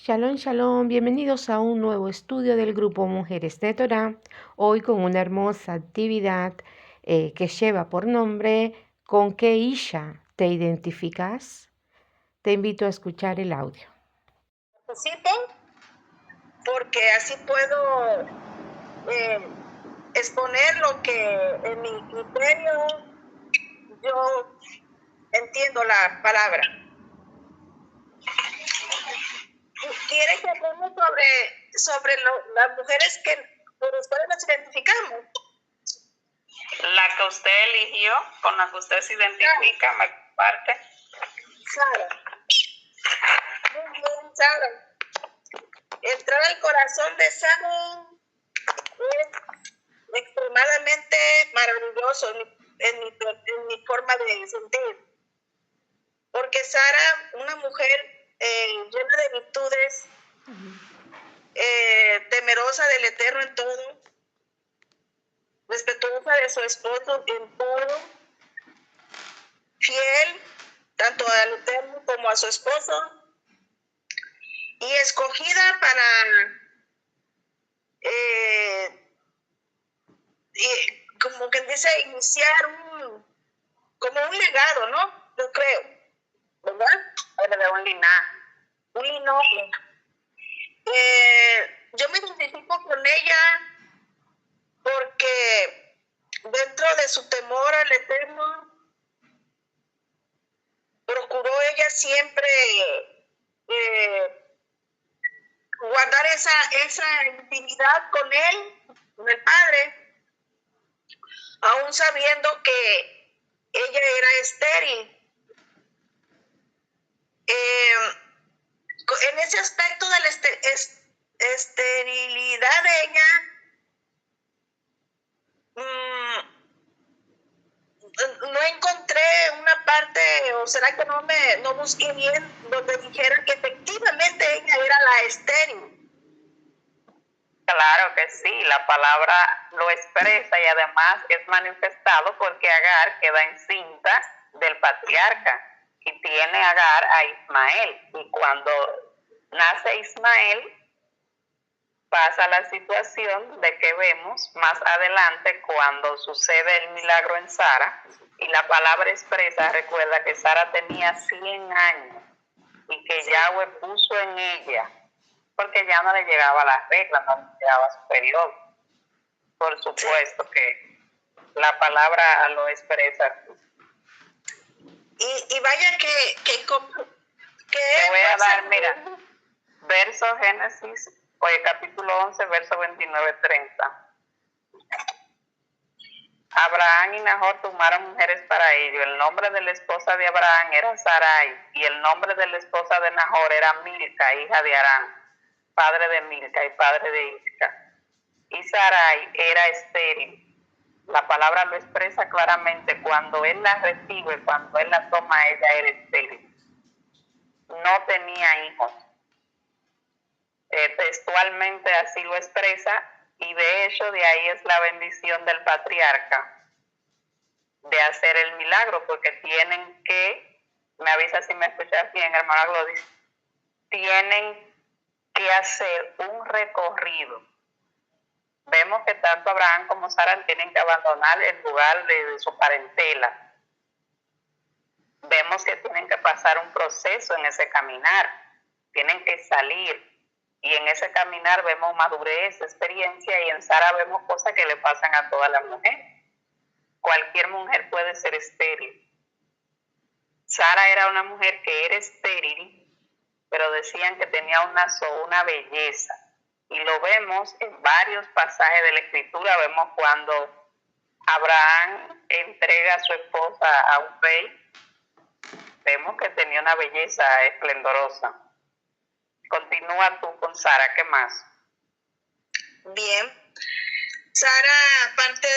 Shalom, shalom, bienvenidos a un nuevo estudio del grupo Mujeres de Torá, hoy con una hermosa actividad que lleva por nombre ¿Con qué Isha te identificas? Te invito a escuchar el audio. Participo porque así puedo exponer lo que en mi criterio yo entiendo la palabra. ¿Quiere que hablemos sobre las mujeres por las cuales nos identificamos? La que usted eligió, con la que usted se identifica, me comparte. Sara. Muy bien, Sara. Entrar al corazón de Sara es extremadamente maravilloso en mi forma de sentir. Porque Sara, una mujer llena de virtudes, temerosa del Eterno en todo, respetuosa de su esposo en todo, fiel tanto al Eterno como a su esposo, y escogida para como que dice, iniciar como un legado, ¿no? Yo creo, ¿verdad? De un linaje. Un linaje. Yo me identifico con ella porque dentro de su temor al Eterno, procuró ella siempre guardar esa intimidad con él, con el Padre, aún sabiendo que ella era estéril. En ese aspecto de la esterilidad de ella, no encontré una parte, o será que no busqué bien, donde dijera que efectivamente ella era la estéril. Claro que sí, la palabra lo expresa y además es manifestado porque Agar queda encinta del patriarca y tiene Agar a Ismael. Y cuando nace Ismael, pasa la situación de que vemos más adelante cuando sucede el milagro en Sara y la palabra expresa, recuerda que Sara tenía 100 años y que Yahweh puso en ella, porque ya no le llegaba la regla, no le llegaba su periodo. Por supuesto que la palabra lo expresa. Y vaya que te voy a dar, mira, verso Génesis, capítulo 11, verso 29-30. Abraham y Nahor tomaron mujeres para ellos. El nombre de la esposa de Abraham era Sarai, y el nombre de la esposa de Nahor era Milca, hija de Harán, padre de Milca y padre de Isca. Y Sarai era estéril. La palabra lo expresa claramente. Cuando él la recibe, cuando él la toma, ella era estéril. No tenía hijos. Textualmente así lo expresa, y de hecho de ahí es la bendición del patriarca de hacer el milagro, porque tienen que, me avisa si me escuchas bien, hermana Glodis, tienen que hacer un recorrido. Vemos que tanto Abraham como Sara tienen que abandonar el lugar de su parentela. Vemos que tienen que pasar un proceso en ese caminar, tienen que salir. Y en ese caminar vemos madurez, experiencia, y en Sara vemos cosas que le pasan a todas las mujeres. Cualquier mujer puede ser estéril. Sara era una mujer que era estéril, pero decían que tenía una belleza. Y lo vemos en varios pasajes de la Escritura. Vemos cuando Abraham entrega a su esposa a un rey. Vemos que tenía una belleza esplendorosa. Continúa tú con Sara, ¿qué más? Bien. Sara, aparte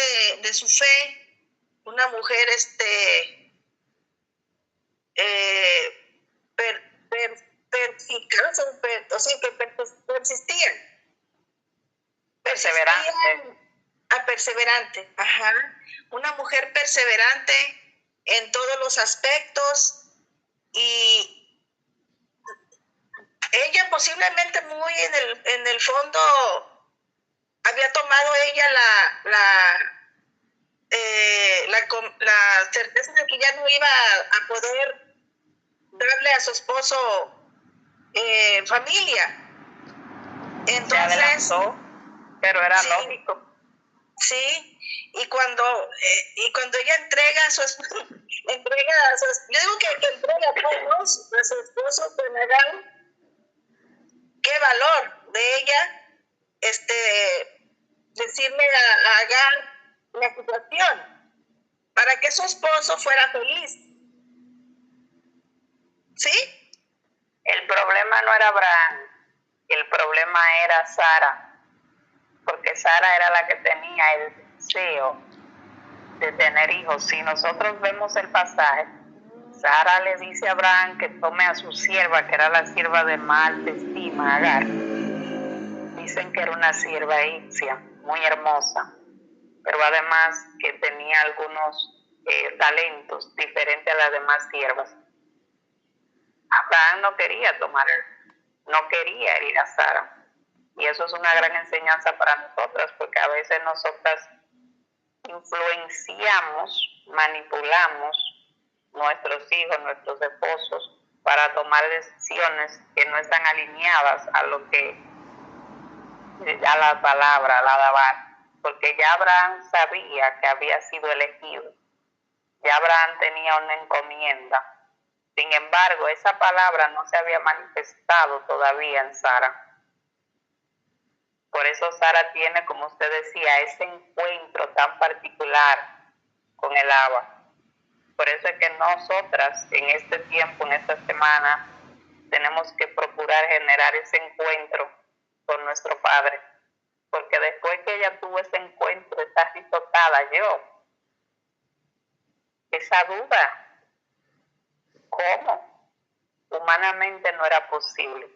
de su fe, una mujer perseverante, ajá. Una mujer perseverante en todos los aspectos, y ella posiblemente muy en el fondo había tomado ella la certeza de que ya no iba a poder darle a su esposo familia. Entonces, se adelantó, pero era sí, lógico. Sí, y cuando ella entrega a su esposo, yo digo que entrega a todos, a su esposo Benagán, qué valor de ella, decirle a Agar la situación, para que su esposo fuera feliz. ¿Sí? El problema no era Abraham, el problema era Sara, porque Sara era la que tenía el deseo de tener hijos. Si nosotros vemos el pasaje, Sara le dice a Abraham que tome a su sierva, que era la sierva de más alta estima, Agar. Dicen que era una sierva egipcia, muy hermosa, pero además que tenía algunos talentos diferentes a las demás siervas. Abraham no quería no quería herir a Sara. Y eso es una gran enseñanza para nosotras, porque a veces nosotras influenciamos, manipulamos nuestros hijos, nuestros esposos, para tomar decisiones que no están alineadas a lo que, a la palabra, a la Dabar, porque ya Abraham sabía que había sido elegido, ya Abraham tenía una encomienda. Sin embargo, esa palabra no se había manifestado todavía en Sara. Por eso Sara tiene, como usted decía, ese encuentro tan particular con el agua. Por eso es que nosotras en este tiempo, en esta semana, tenemos que procurar generar ese encuentro con nuestro Padre. Porque después que ella tuvo ese encuentro, está risotada esa duda, ¿cómo? Humanamente no era posible.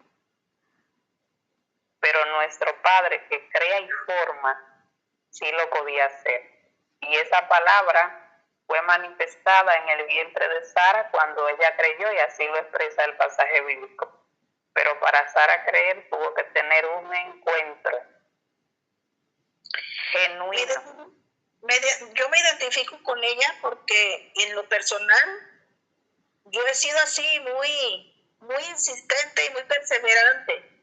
Pero nuestro Padre que crea y forma, sí lo podía hacer. Y esa palabra fue manifestada en el vientre de Sara cuando ella creyó, y así lo expresa el pasaje bíblico. Pero para Sara creer tuvo que tener un encuentro genuino. Yo me identifico con ella porque en lo personal yo he sido así muy insistente y muy perseverante.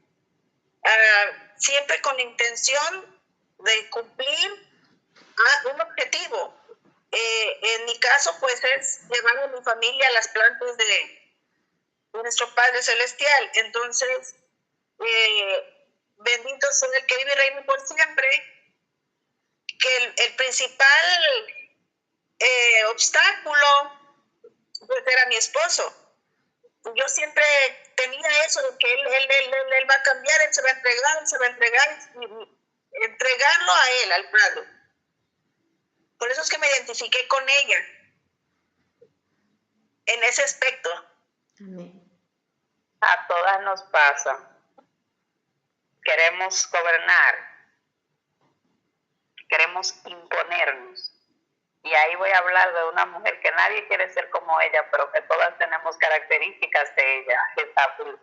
Siempre con la intención de cumplir un objetivo. En mi caso, pues, es llevar a mi familia a las plantas de nuestro Padre Celestial. Entonces, bendito sea el que vive y reina por siempre, que el principal obstáculo, pues, era mi esposo. Yo siempre tenía eso de que él va a cambiar, él se va a entregar, y entregarlo a él, al Padre. Por eso es que me identifiqué con ella en ese aspecto. Amén. A todas nos pasa. Queremos gobernar, queremos imponernos. Y ahí voy a hablar de una mujer que nadie quiere ser como ella, pero que todas tenemos características de ella, Jezabel.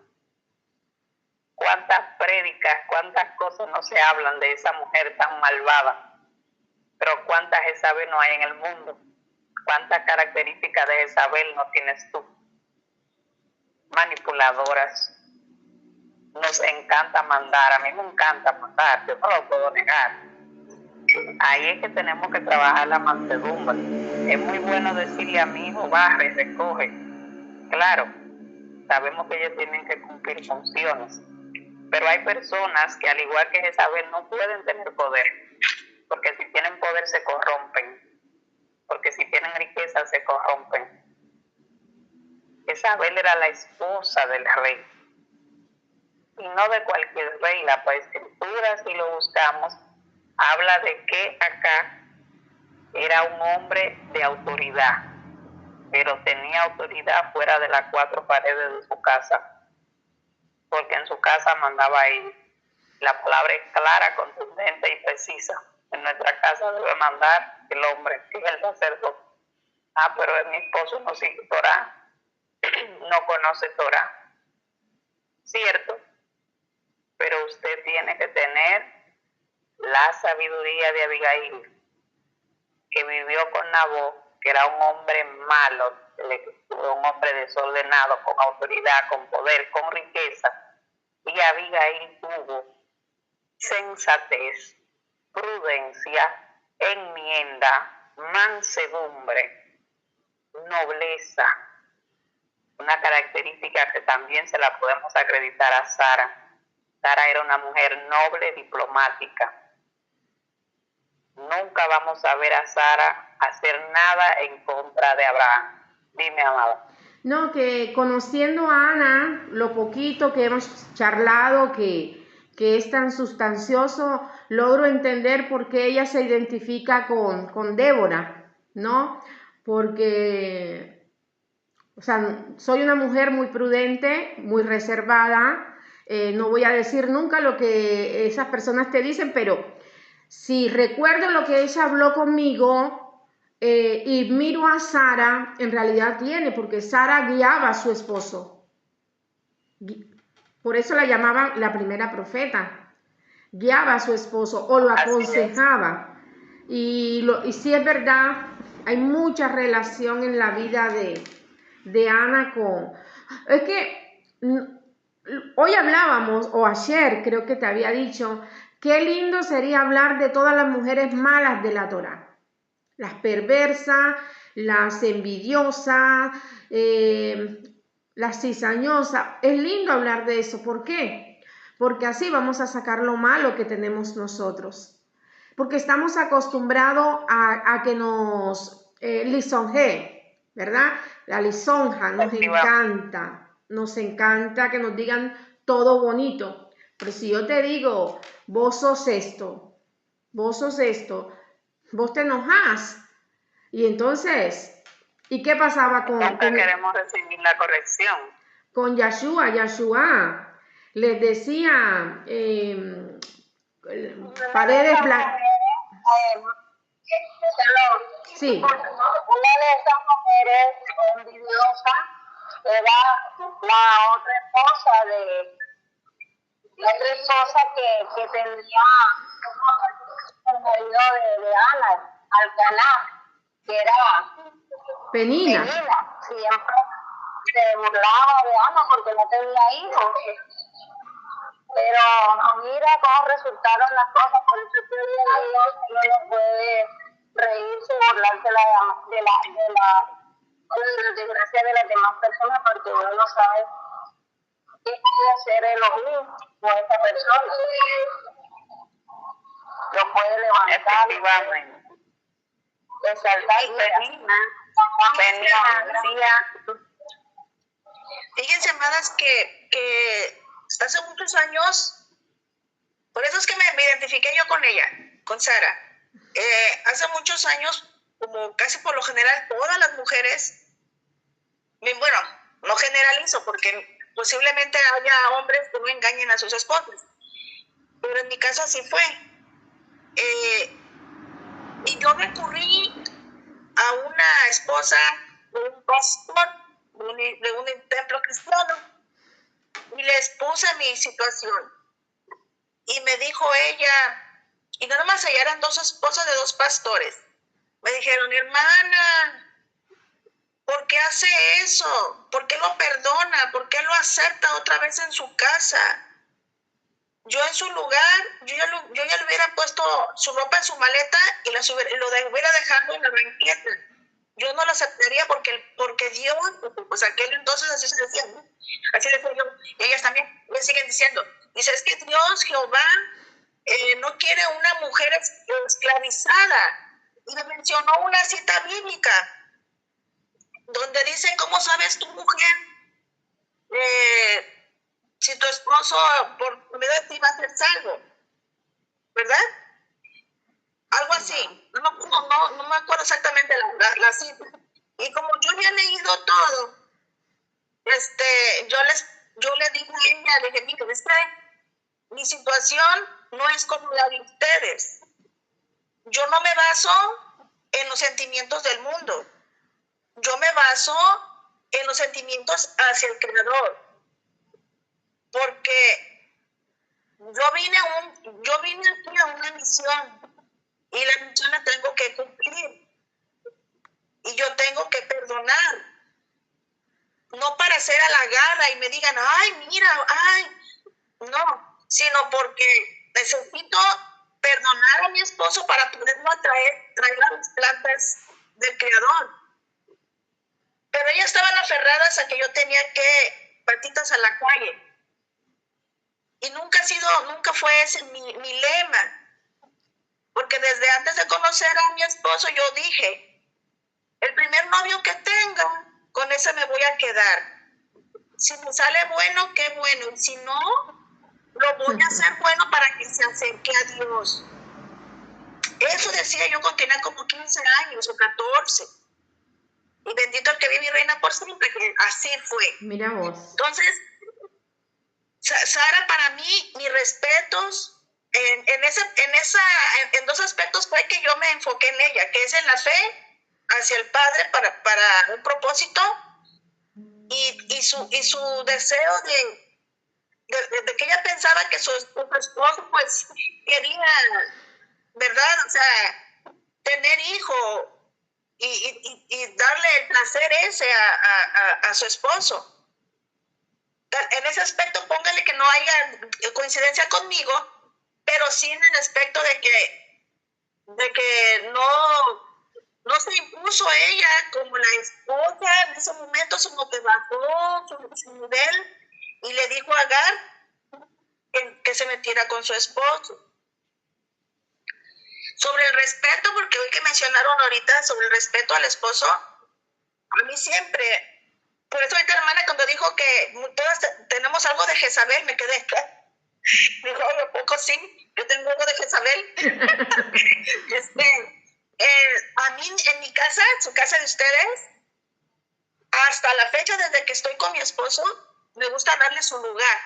Cuántas prédicas, cuántas cosas no se hablan de esa mujer tan malvada, pero cuántas Jezabel no hay en el mundo. Cuántas características de Jezabel no tienes tú. Manipuladoras. Nos encanta mandar, a mí me encanta mandar, yo no lo puedo negar. Ahí es que tenemos que trabajar la mansedumbre. Es muy bueno decirle a mi hijo, barre, recoge. Claro, sabemos que ellos tienen que cumplir funciones, pero hay personas que, al igual que Jezabel, no pueden tener poder, porque si tienen poder se corrompen, porque si tienen riqueza se corrompen. Jezabel era la esposa del rey, y no de cualquier rey. La escritura, si lo buscamos, habla de que acá era un hombre de autoridad, pero tenía autoridad fuera de las cuatro paredes de su casa, porque en su casa mandaba él. La palabra es clara, contundente y precisa. En nuestra casa debe mandar el hombre, que es el sacerdote. Pero mi esposo no sigue Torah, no conoce Torah. cierto, pero usted tiene que tener la sabiduría de Abigail, que vivió con Nabot, que era un hombre malo, un hombre desordenado, con autoridad, con poder, con riqueza. Y Abigail tuvo sensatez, prudencia, enmienda, mansedumbre, nobleza, una característica que también se la podemos acreditar a Sara. Sara era una mujer noble, diplomática. Nunca vamos a ver a Sara hacer nada en contra de Abraham. Dime, amada. No, que conociendo a Ana, lo poquito que hemos charlado, que es tan sustancioso, logro entender por qué ella se identifica con Débora, ¿no? Porque, o sea, soy una mujer muy prudente, muy reservada, no voy a decir nunca lo que esas personas te dicen, pero si recuerdo lo que ella habló conmigo, y miro a Sara, en realidad tiene, porque Sara guiaba a su esposo. Por eso la llamaban la primera profeta. Guiaba a su esposo o lo aconsejaba. Y sí es verdad, hay mucha relación en la vida de Ana con... Es que hoy hablábamos, o ayer creo que te había dicho, qué lindo sería hablar de todas las mujeres malas de la Torá. Las perversas, las envidiosas, las cizañosas. Es lindo hablar de eso. ¿Por qué? Porque así vamos a sacar lo malo que tenemos nosotros. Porque estamos acostumbrados a que nos lisonjee, ¿verdad? La lisonja nos encanta que nos digan todo bonito. Pero si yo te digo, vos sos esto, vos te enojas. Y entonces, ¿y qué pasaba Nunca queremos recibir la corrección. Con Yahshua? Yahshua les decía paredes blancas. Sí. Una de esas mujeres envidiosas era la otra esposa que tenía el marido de Ana, Alcaná, que era Penina. Siempre se burlaba de Ana porque no tenía hijos. Pero mira cómo resultaron las cosas, por eso que hoy en día uno no puede reírse y burlarse de la desgracia de las demás personas, porque uno no sabe qué puede hacer Elohim con esa persona. Lo puede levantar, exaltar. Fíjense, amadas, que hace muchos años, por eso es que me identifiqué yo con ella, con Sara. Hace muchos años, como casi por lo general todas las mujeres, bueno, no generalizo porque posiblemente haya hombres que no engañen a sus esposas, pero en mi caso así fue. Y yo recurrí a una esposa de un pastor de un templo cristiano y les puse mi situación. Y me dijo ella, y no nomás ella, eran dos esposas de dos pastores. Me dijeron, hermana, ¿por qué hace eso? ¿Por qué lo perdona? ¿Por qué lo acepta otra vez en su casa? Yo en su lugar, yo ya le hubiera puesto su ropa en su maleta y lo hubiera dejado en la banqueta. Yo no lo aceptaría porque Dios, pues aquel entonces así se decía, ¿no? Así decía yo, y ellas también me siguen diciendo, dice, es que Dios, Jehová, no quiere una mujer esclavizada. Y me mencionó una cita bíblica donde dice, ¿cómo sabes tu mujer si tu esposo por medio de ti va a ser salvo? ¿Verdad? Algo así. No me acuerdo exactamente la cita. Y como yo había leído todo, yo le dije a ella, le dije, mire, mi situación no es como la de ustedes. Yo no me baso en los sentimientos del mundo. Yo me baso en los sentimientos hacia el Creador. porque yo vine aquí a una misión y la misión la tengo que cumplir y yo tengo que perdonar, no para ser halagada y me digan, ay, mira, ay, no, sino porque necesito perdonar a mi esposo para poderlo traer a las plantas del Creador. Pero ellas estaban aferradas a que yo tenía que patitas a la calle. Y nunca fue ese mi lema. Porque desde antes de conocer a mi esposo yo dije, el primer novio que tenga, con ese me voy a quedar. Si me sale bueno, qué bueno. Y si no, lo voy a hacer bueno para que se acerque a Dios. Eso decía yo cuando tenía como 15 años o 14. Y bendito el que vive y reina por siempre, que así fue. Mira vos. Entonces, Sara, para mí, mis respetos, en dos aspectos fue que yo me enfoqué en ella, que es en la fe hacia el Padre para un propósito y su deseo de que ella pensaba que su esposo pues quería, ¿verdad? O sea, tener hijo y darle el placer ese a su esposo. En ese aspecto, póngale que no haya coincidencia conmigo, pero sí en el aspecto de que no se impuso ella como la esposa en ese momento, sino que bajó su nivel y le dijo a Agar que se metiera con su esposo. Sobre el respeto, porque hoy que mencionaron ahorita sobre el respeto al esposo, a mí siempre, por eso ahorita hermana cuando dijo que todas tenemos algo de Jezabel, me quedé, dijo, ¿a poco sí? Yo tengo algo de Jezabel. A mí en mi casa, en su casa de ustedes, hasta la fecha desde que estoy con mi esposo, me gusta darle su lugar.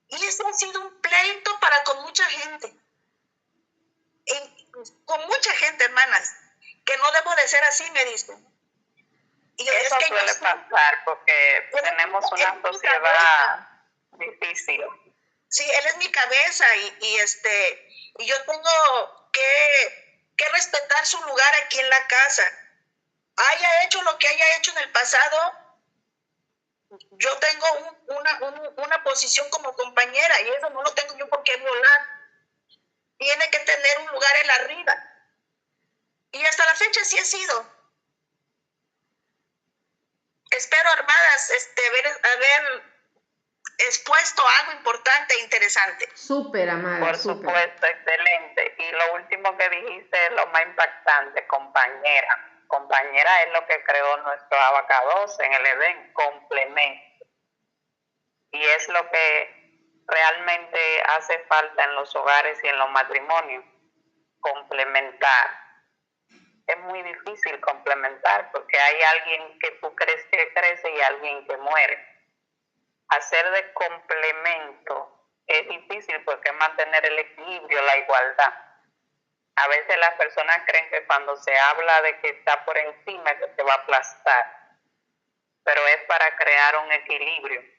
Y eso ha sido un pleito para con mucha gente. Con mucha gente, hermanas, que no debo de ser así, me dicen. Y eso es que suele pasar porque tenemos una sociedad difícil. Sí, él es mi cabeza y yo tengo que respetar su lugar aquí en la casa. Haya hecho lo que haya hecho en el pasado, yo tengo una posición como compañera y eso no lo tengo yo por qué violar. Tiene que tener un lugar en la arriba. Y hasta la fecha sí he sido. Espero, hermanas, haber expuesto algo importante e interesante. Súper, amada. Por supuesto, excelente. Y lo último que dijiste es lo más impactante, compañera. Compañera es lo que creó nuestro abacados en el Edén, complemento. Y es lo que realmente hace falta en los hogares y en los matrimonios, complementar. Es muy difícil complementar porque hay alguien que tú crees que crece y alguien que muere. Hacer de complemento es difícil porque es mantener el equilibrio, la igualdad. A veces las personas creen que cuando se habla de que está por encima que se va a aplastar, pero es para crear un equilibrio.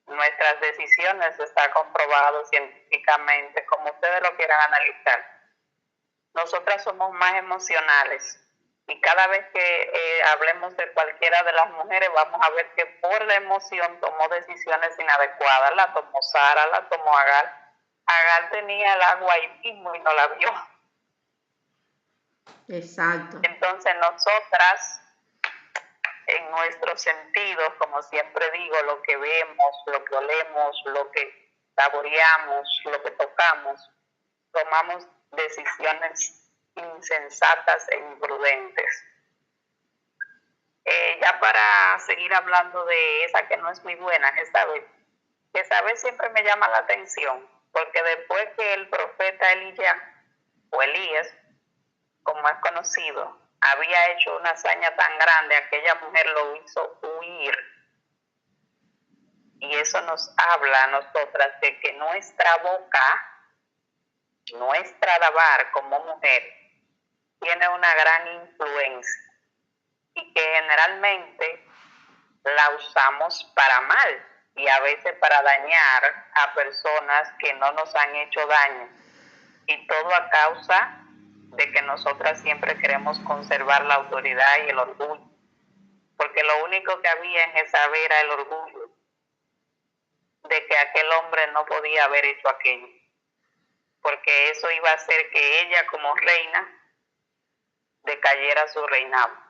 Nuestras decisiones está comprobado científicamente, como ustedes lo quieran analizar. Nosotras somos más emocionales y cada vez que hablemos de cualquiera de las mujeres vamos a ver que por la emoción tomó decisiones inadecuadas. La tomó Sara, la tomó Agar. Agar tenía el agua ahí mismo y no la vio. Exacto. Entonces nosotras, en nuestros sentidos, como siempre digo, lo que vemos, lo que olemos, lo que saboreamos, lo que tocamos, tomamos decisiones insensatas e imprudentes. Ya para seguir hablando de esa que no es muy buena, Jezabel siempre me llama la atención, porque después que el profeta Elías, como es conocido, había hecho una hazaña tan grande, aquella mujer lo hizo huir. Y eso nos habla a nosotras de que nuestra boca, nuestra alabar como mujer, tiene una gran influencia y que generalmente la usamos para mal y a veces para dañar a personas que no nos han hecho daño. Y todo a causa de que nosotras siempre queremos conservar la autoridad y el orgullo. Porque lo único que había en esa era el orgullo de que aquel hombre no podía haber hecho aquello. Porque eso iba a hacer que ella como reina decayera su reinado.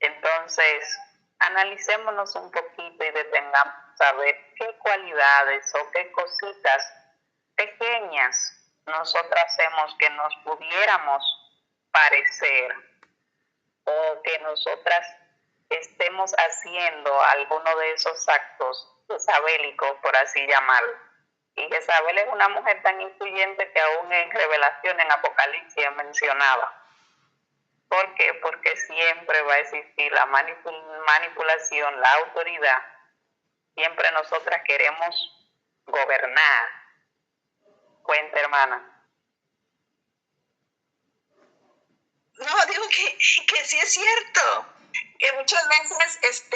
Entonces, analicémonos un poquito y detengamos a ver qué cualidades o qué cositas pequeñas nosotras hacemos que nos pudiéramos parecer, o que nosotras estemos haciendo alguno de esos actos jezabélicos, por así llamarlo. Y Jezabel es una mujer tan influyente que aún en Revelación, en Apocalipsis mencionaba. ¿Por qué? Porque siempre va a existir la manipulación, la autoridad. Siempre nosotras queremos gobernar. Cuenta, hermana. No, digo que sí es cierto, que muchas veces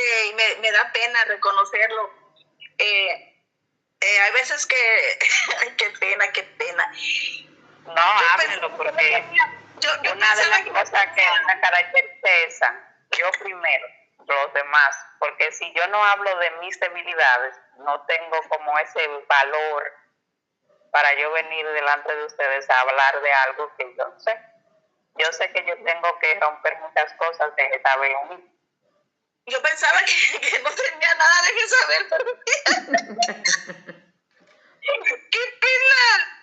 me da pena reconocerlo. Hay veces que, ay, qué pena. No, háblenlo, porque una de las cosas que me caracteriza es esa, yo primero, los demás, porque si yo no hablo de mis debilidades, no tengo como ese valor para yo venir delante de ustedes a hablar de algo que yo no sé. Yo sé que yo tengo que romper muchas cosas de Jezabel. Yo pensaba que no tenía nada de Jezabel, pero ¡qué pena!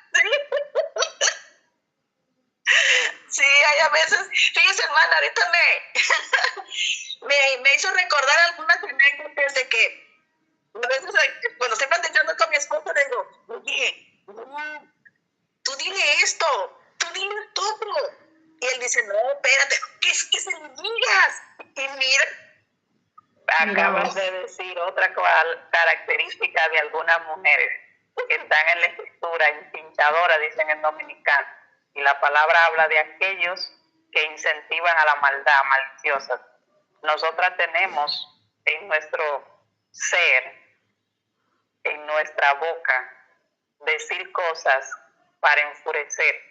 Sí, hay a veces, fíjese, hermana, ahorita me hizo recordar algunas anécdotas de que a veces cuando estoy platicando con mi esposo le digo, oye, tú dile esto, tú dile todo. Y él dice, no, espérate, que se lo digas. Y mira. Acabas de decir otra característica de algunas mujeres que están en la escritura, empinchadoras, dicen en dominicano. Y la palabra habla de aquellos que incentivan a la maldad, maliciosas. Nosotras tenemos en nuestro ser, en nuestra boca, decir cosas para enfurecer.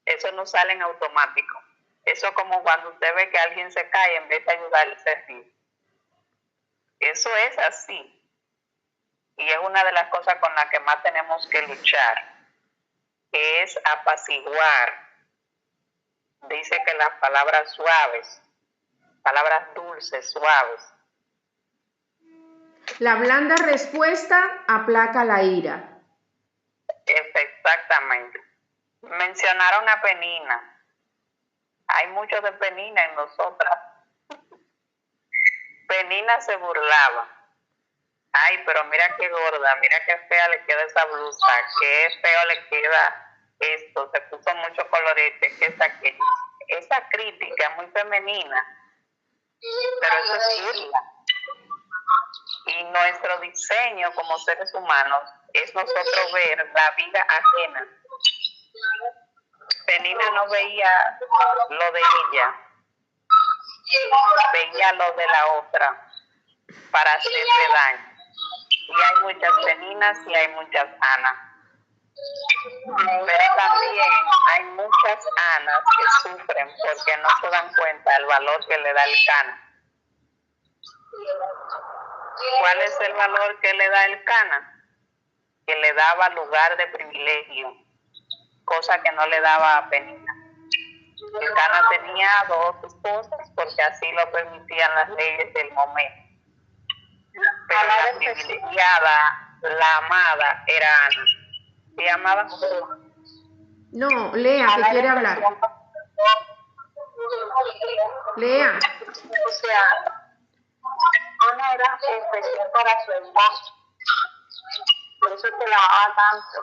Eso no sale en automático. Eso es como cuando usted ve que alguien se cae, en vez de ayudarle, se ríe. Eso es así. Y es una de las cosas con las que más tenemos que luchar, que es apaciguar. Dice que las palabras suaves, palabras dulces, suaves. La blanda respuesta aplaca la ira. Exactamente. Mencionaron a Penina. Hay mucho de Penina en nosotras. Penina se burlaba. Ay, pero mira qué gorda, mira qué fea le queda esa blusa, qué feo le queda esto, se puso mucho colorete, qué es aquello. Esa crítica es muy femenina, pero eso es burla. Y nuestro diseño como seres humanos es nosotros ver la vida ajena. Penina no veía lo de ella, veía lo de la otra para hacerle daño. Y hay muchas Peninas y hay muchas Anas. Pero también hay muchas Anas que sufren porque no se dan cuenta del valor que le da el Cana. ¿Cuál es el valor que le da el Cana? Que le daba lugar de privilegio, cosa que no le daba a Penina. El Cana tenía 2 esposas porque así lo permitían las leyes del momento. Pero la privilegiada, la amada, era Ana. ¿Sí, amada? No, Lea, que quiere hablar. Lea. O sea, Ana era especial para su esposo. Por eso te la amaba tanto.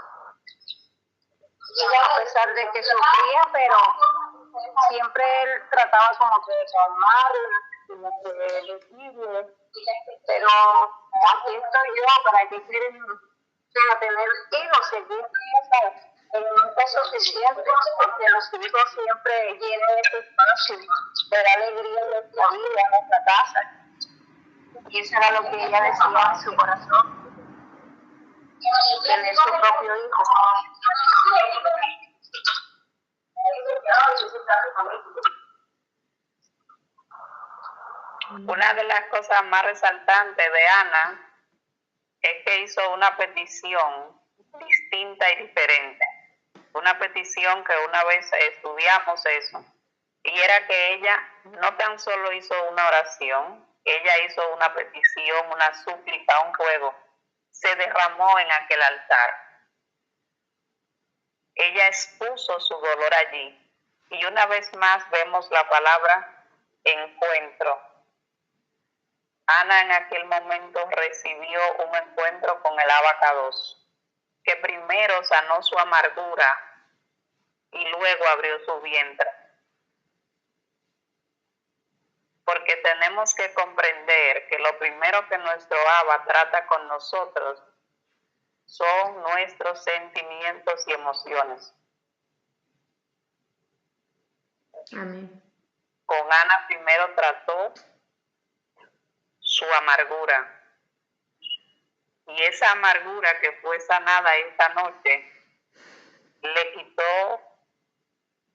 A pesar de que sufría, pero siempre él trataba como que de calmarla, como que de decirle, pero aquí estoy yo, ¿para qué quieren tener hijos? Seguir en un peso suficiente, porque los hijos siempre llenan ese espacio de la alegría en nuestra vida, en nuestra casa. Y eso era lo que ella decía en su corazón, tener su propio hijo. Una de las cosas más resaltantes de Ana es que hizo una petición distinta y diferente. Una petición que una vez estudiamos eso, y era que ella no tan solo hizo una oración, ella hizo una petición, una súplica, un ruego, se derramó en aquel altar. Ella expuso su dolor allí, y una vez más vemos la palabra encuentro. Ana en aquel momento recibió un encuentro con el abacados, que primero sanó su amargura y luego abrió su vientre. Porque tenemos que comprender que lo primero que nuestro Abba trata con nosotros son nuestros sentimientos y emociones. Amén. Con Ana primero trató su amargura. Y esa amargura que fue sanada esta noche le quitó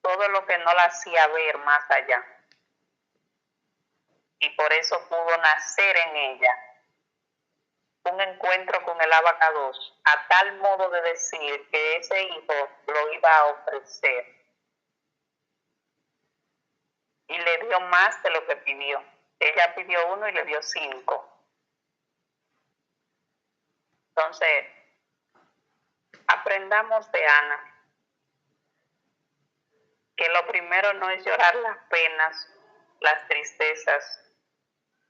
todo lo que no la hacía ver más allá. Y por eso pudo nacer en ella un encuentro con el abacados, a tal modo de decir que ese hijo lo iba a ofrecer. Y le dio más de lo que pidió. Ella pidió 1 y le dio 5. Entonces, aprendamos de Ana que lo primero no es llorar las penas, las tristezas,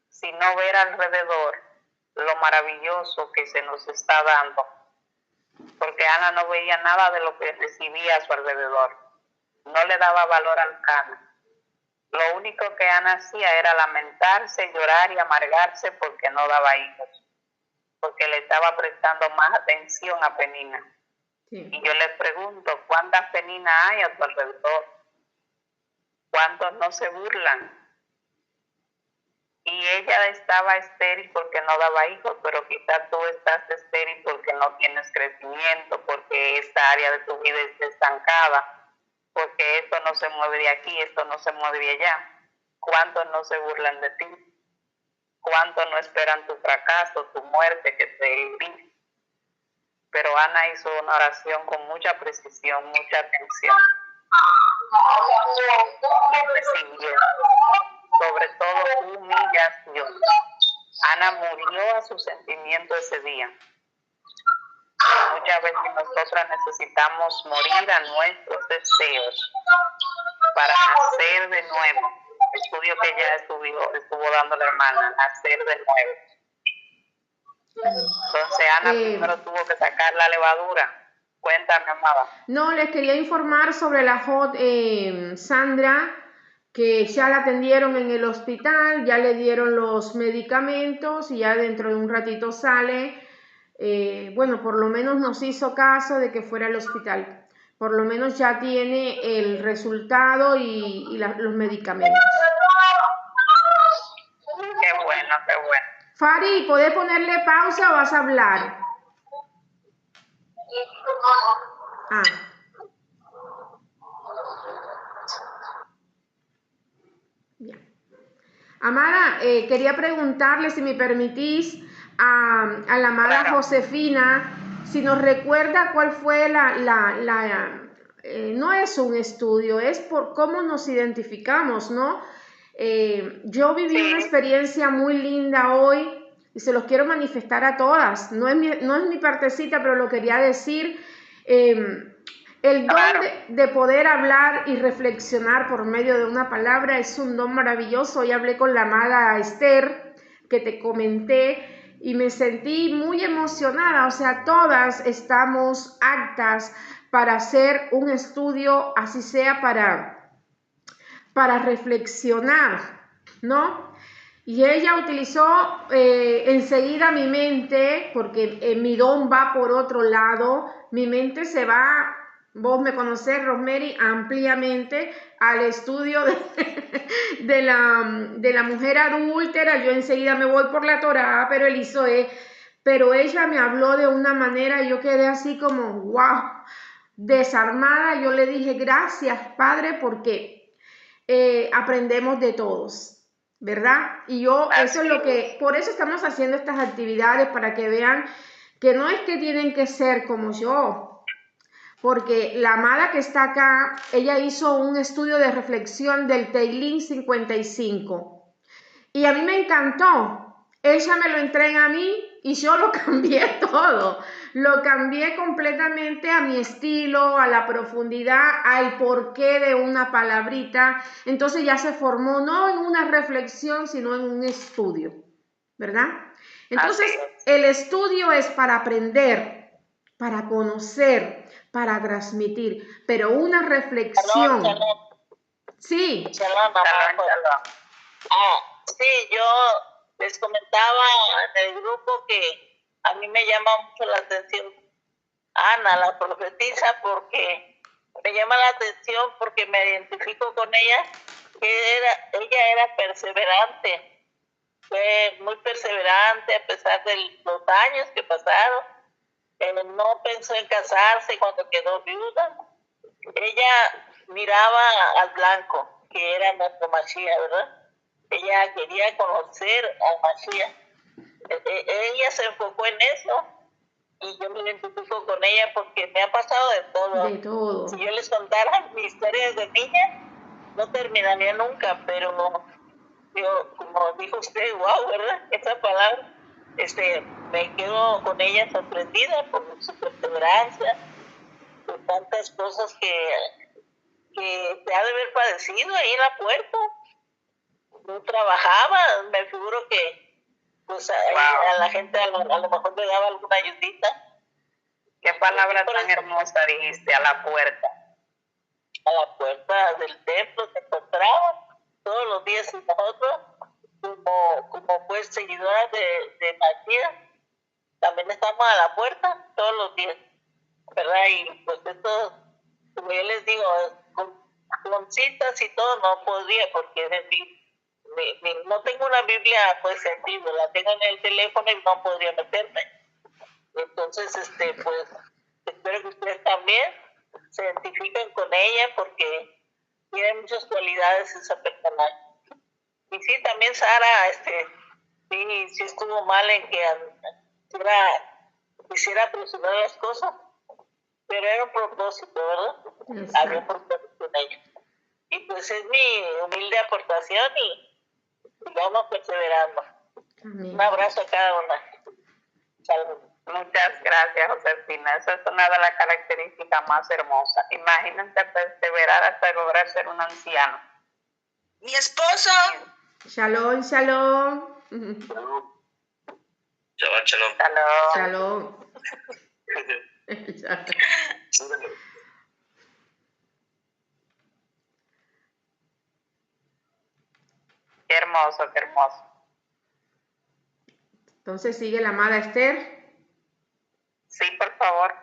sino ver alrededor lo maravilloso que se nos está dando. Porque Ana no veía nada de lo que recibía a su alrededor. No le daba valor al Cana. Lo único que Ana hacía era lamentarse, llorar y amargarse porque no daba hijos. Porque le estaba prestando más atención a Penina. Sí. Y yo les pregunto, ¿cuántas Peninas hay a tu alrededor? ¿Cuántos no se burlan? Y ella estaba estéril porque no daba hijos, pero quizás tú estás estéril porque no tienes crecimiento, porque esta área de tu vida está estancada, porque esto no se mueve de aquí, esto no se mueve de allá. ¿Cuántos no se burlan de ti? ¿Cuántos no esperan tu fracaso, tu muerte, que te elimine? Pero Ana hizo una oración con mucha precisión, mucha atención. Y recibió, sobre todo, humillación. Ana murió a su sentimiento ese día. Muchas veces nosotras necesitamos morir a nuestros deseos para nacer de nuevo. El estudio que ya estuvo dando la hermana, nacer de nuevo. Entonces Ana primero tuvo que sacar la levadura. Cuéntame, amada. No, les quería informar sobre la Sandra, que ya la atendieron en el hospital, ya le dieron los medicamentos y ya dentro de un ratito sale. Bueno, por lo menos nos hizo caso de que fuera al hospital. Por lo menos ya tiene el resultado y los medicamentos. Qué bueno, qué bueno. Fari, ¿podés ponerle pausa o vas a hablar? Ah. Bien. Amada, quería preguntarle, si me permitís, a la amada Claro. Josefina, si nos recuerda cuál fue no es un estudio, es por cómo nos identificamos, ¿no? Yo viví una experiencia muy linda hoy y se los quiero manifestar a todas. No es mi partecita, pero lo quería decir. El don de poder hablar y reflexionar por medio de una palabra es un don maravilloso. Hoy hablé con la amada Esther, que te comenté, y me sentí muy emocionada. O sea, todas estamos aptas para hacer un estudio, así sea para reflexionar, ¿no? Y ella utilizó enseguida mi mente, porque mi don va por otro lado, mi mente se va Vos me conocés, Rosemary, ampliamente al estudio de la mujer adúltera. Yo enseguida me voy por la Torá, pero él hizo, pero ella me habló de una manera, yo quedé así como, wow, desarmada. Yo le dije, gracias, Padre, porque aprendemos de todos, ¿verdad? Y yo, eso es lo que, por eso estamos haciendo estas actividades, para que vean que no es que tienen que ser como yo, porque la amada que está acá, ella hizo un estudio de reflexión del Teilín 55 y a mí me encantó. Ella me lo entrega a mí y yo lo cambié todo, lo cambié completamente a mi estilo, a la profundidad, al porqué de una palabrita. Entonces ya se formó no en una reflexión, sino en un estudio, ¿verdad? Entonces el estudio es para aprender, para conocer, para transmitir, pero una reflexión. Shalom. Sí. Shalom, mamá. Sí, yo les comentaba en el grupo que a mí me llama mucho la atención Ana, la profetisa, porque me llama la atención porque me identifico con ella, que ella era perseverante, fue muy perseverante a pesar de los años que pasaron. No pensó en casarse cuando quedó viuda. Ella miraba al blanco, que era nuestro Mashiach, ¿verdad? Ella quería conocer al Mashiach. Ella se enfocó en eso y yo me identifico con ella porque me ha pasado de todo. De todo. Si yo les contara mi historia desde niña, no terminaría nunca, pero yo, como dijo usted, wow, ¿verdad? Esa palabra, me quedo con ella sorprendida por su perseverancia, por tantas cosas que se ha de haber padecido ahí en la puerta. No trabajaba, me figuro que pues a la gente a lo mejor le daba alguna ayudita. Qué palabra tan hermosa dijiste, a la puerta. A la puerta del templo se encontraban todos los días y nosotros, como pues seguidoras de Matías, también estamos a la puerta todos los días, ¿verdad? Y pues esto, como yo les digo, con citas y todo no podría, porque no tengo una Biblia pues en vivo, la tengo en el teléfono y no podría meterme. Entonces, pues espero que ustedes también se identifiquen con ella porque tiene muchas cualidades esa persona. Y sí, también Sara, sí estuvo mal en que quisiera apresurar las cosas, pero era un propósito, ¿verdad? Exacto. Había un propósito en ella. Y pues es mi humilde aportación y vamos perseverando. Amén. Un abrazo a cada una. Salud. Muchas gracias, Josefina. Esa es una de las características más hermosas. Imagínate perseverar hasta lograr ser un anciano. Mi esposo. Shalom, shalom. Shalom. Shalom. Qué hermoso, qué hermoso. Entonces sigue la amada Esther. Sí, por favor.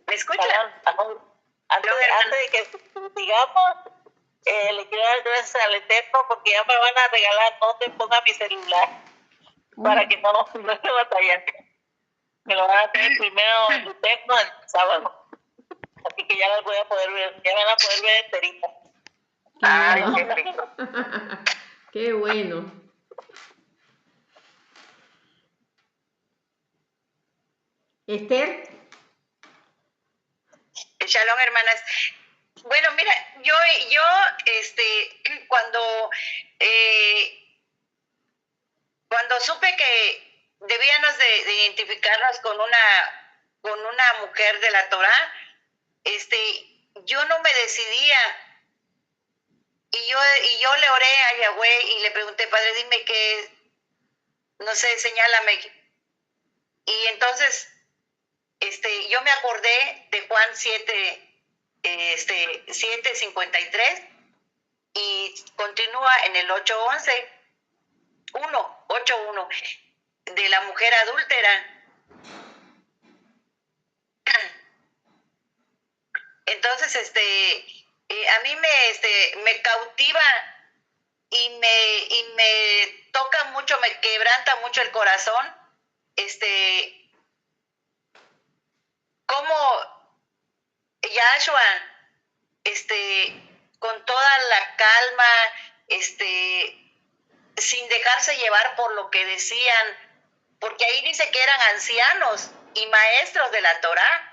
¿Me escuchan? Antes de que sigamos, le quiero dar gracias al Eterno porque ya me van a regalar donde ponga mi celular para que no se batallen. Me lo van a hacer primero el Eterno el sábado. Así que ya las voy a poder ver, ya van a poder ver enterita. Ay, qué rico. Qué bueno. Esther. Shalom, hermanas. Bueno, mira, yo cuando supe que debíamos de identificarnos con una mujer de la Torá, yo no me decidía. Y yo le oré a Yahweh y le pregunté, Padre, dime qué, no sé, señálame. Y entonces, yo me acordé de Juan 7:53 y continúa en el 8:1 de la mujer adúltera. Entonces, a mí me cautiva y me toca mucho, me quebranta mucho el corazón, cómo Yahshua, con toda la calma, sin dejarse llevar por lo que decían, porque ahí dice que eran ancianos y maestros de la Torá.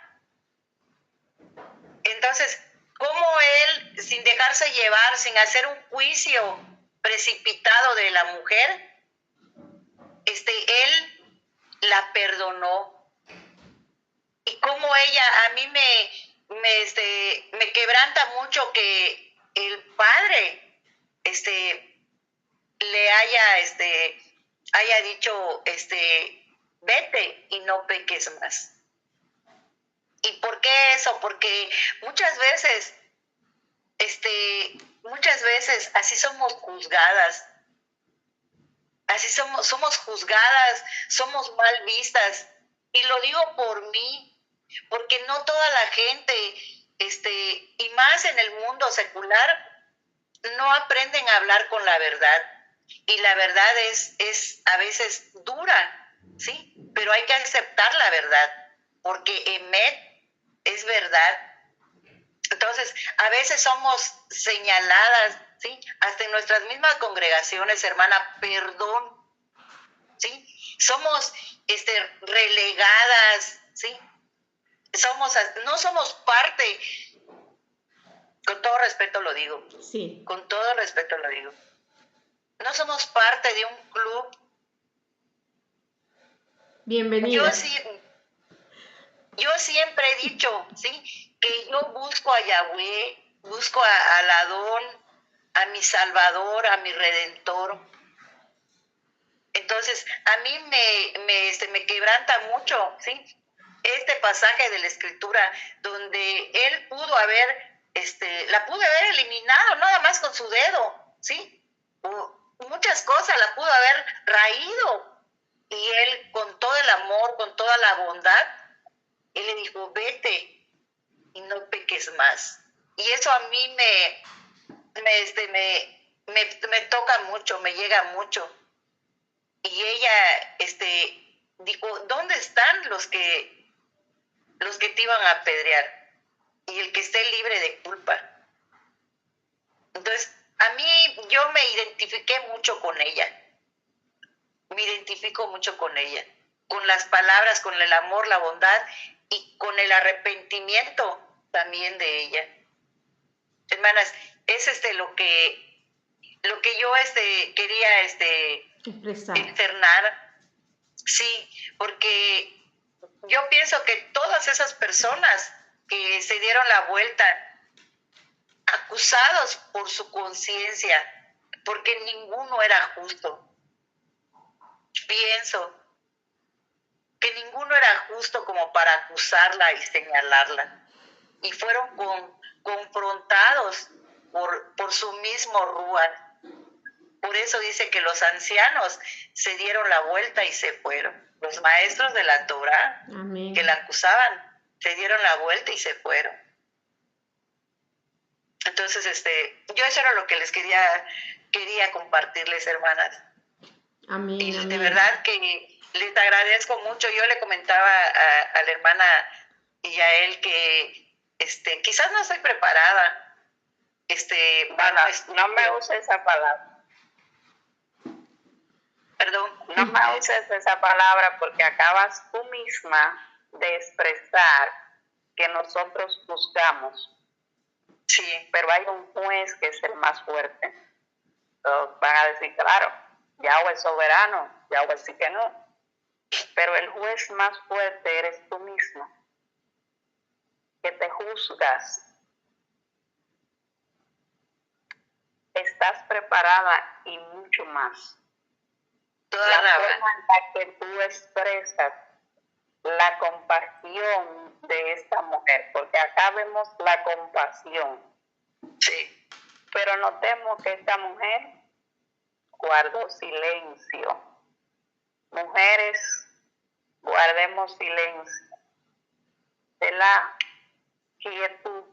Entonces, ¿cómo él, sin dejarse llevar, sin hacer un juicio precipitado de la mujer, él la perdonó? Y cómo ella, a mí me quebranta mucho que el padre, le haya dicho, vete y no peques más. ¿Y por qué eso? Porque muchas veces así somos juzgadas, somos juzgadas, somos mal vistas. Y lo digo por mí, porque no toda la gente, y más en el mundo secular, no aprenden a hablar con la verdad. Y la verdad es a veces dura, ¿sí? Pero hay que aceptar la verdad, porque Emet es verdad. Entonces, a veces somos señaladas, ¿sí? Hasta en nuestras mismas congregaciones, hermana, perdón, ¿sí? Somos relegadas, ¿sí? No somos parte, con todo respeto lo digo, Sí. con todo respeto lo digo, no somos parte de un club. Bienvenida. Yo siempre he dicho, ¿sí? Que yo busco a Yahweh, busco al Adón, a mi Salvador, a mi Redentor. Entonces, a mí me quebranta mucho, ¿sí? Este pasaje de la Escritura, donde él pudo haber, la pudo haber eliminado nada más con su dedo, ¿sí? Muchas cosas la pudo haber raído. Y él, con todo el amor, con toda la bondad, él le dijo, vete y no peques más. Y eso a mí me toca mucho, me llega mucho. Y ella dijo, ¿dónde están los que te iban a apedrear? Y el que esté libre de culpa. Entonces, a mí, yo me identifiqué mucho con ella. Me identifico mucho con ella. Con las palabras, con el amor, la bondad y con el arrepentimiento también de ella. Hermanas, es lo que yo quería externar. Sí, porque yo pienso que todas esas personas que se dieron la vuelta, acusados por su conciencia, porque ninguno era justo. Pienso que ninguno era justo como para acusarla y señalarla. Y fueron confrontados por su mismo Ruach. Por eso dice que los ancianos se dieron la vuelta y se fueron. Los maestros de la Torá, Amén, que la acusaban, se dieron la vuelta y se fueron. Entonces, yo eso era lo que les quería compartirles, hermanas. amén, Y amén. de verdad que les agradezco mucho. Yo le comentaba a la hermana y a él que quizás no estoy preparada. No me uses esa palabra. Perdón. No me uses esa palabra porque acabas tú misma de expresar que nosotros juzgamos. Sí. Pero hay un juez que es el más fuerte. Entonces van a decir, claro, Yahweh es soberano, Yahweh sí que no. Pero el juez más fuerte eres tú mismo, que te juzgas. Estás preparada y mucho más. Toda la forma en la que tú expresas la compasión de esta mujer, porque acá vemos la compasión. Sí. Pero notemos que esta mujer guardó silencio. Mujeres, guardemos silencio. De la quietud.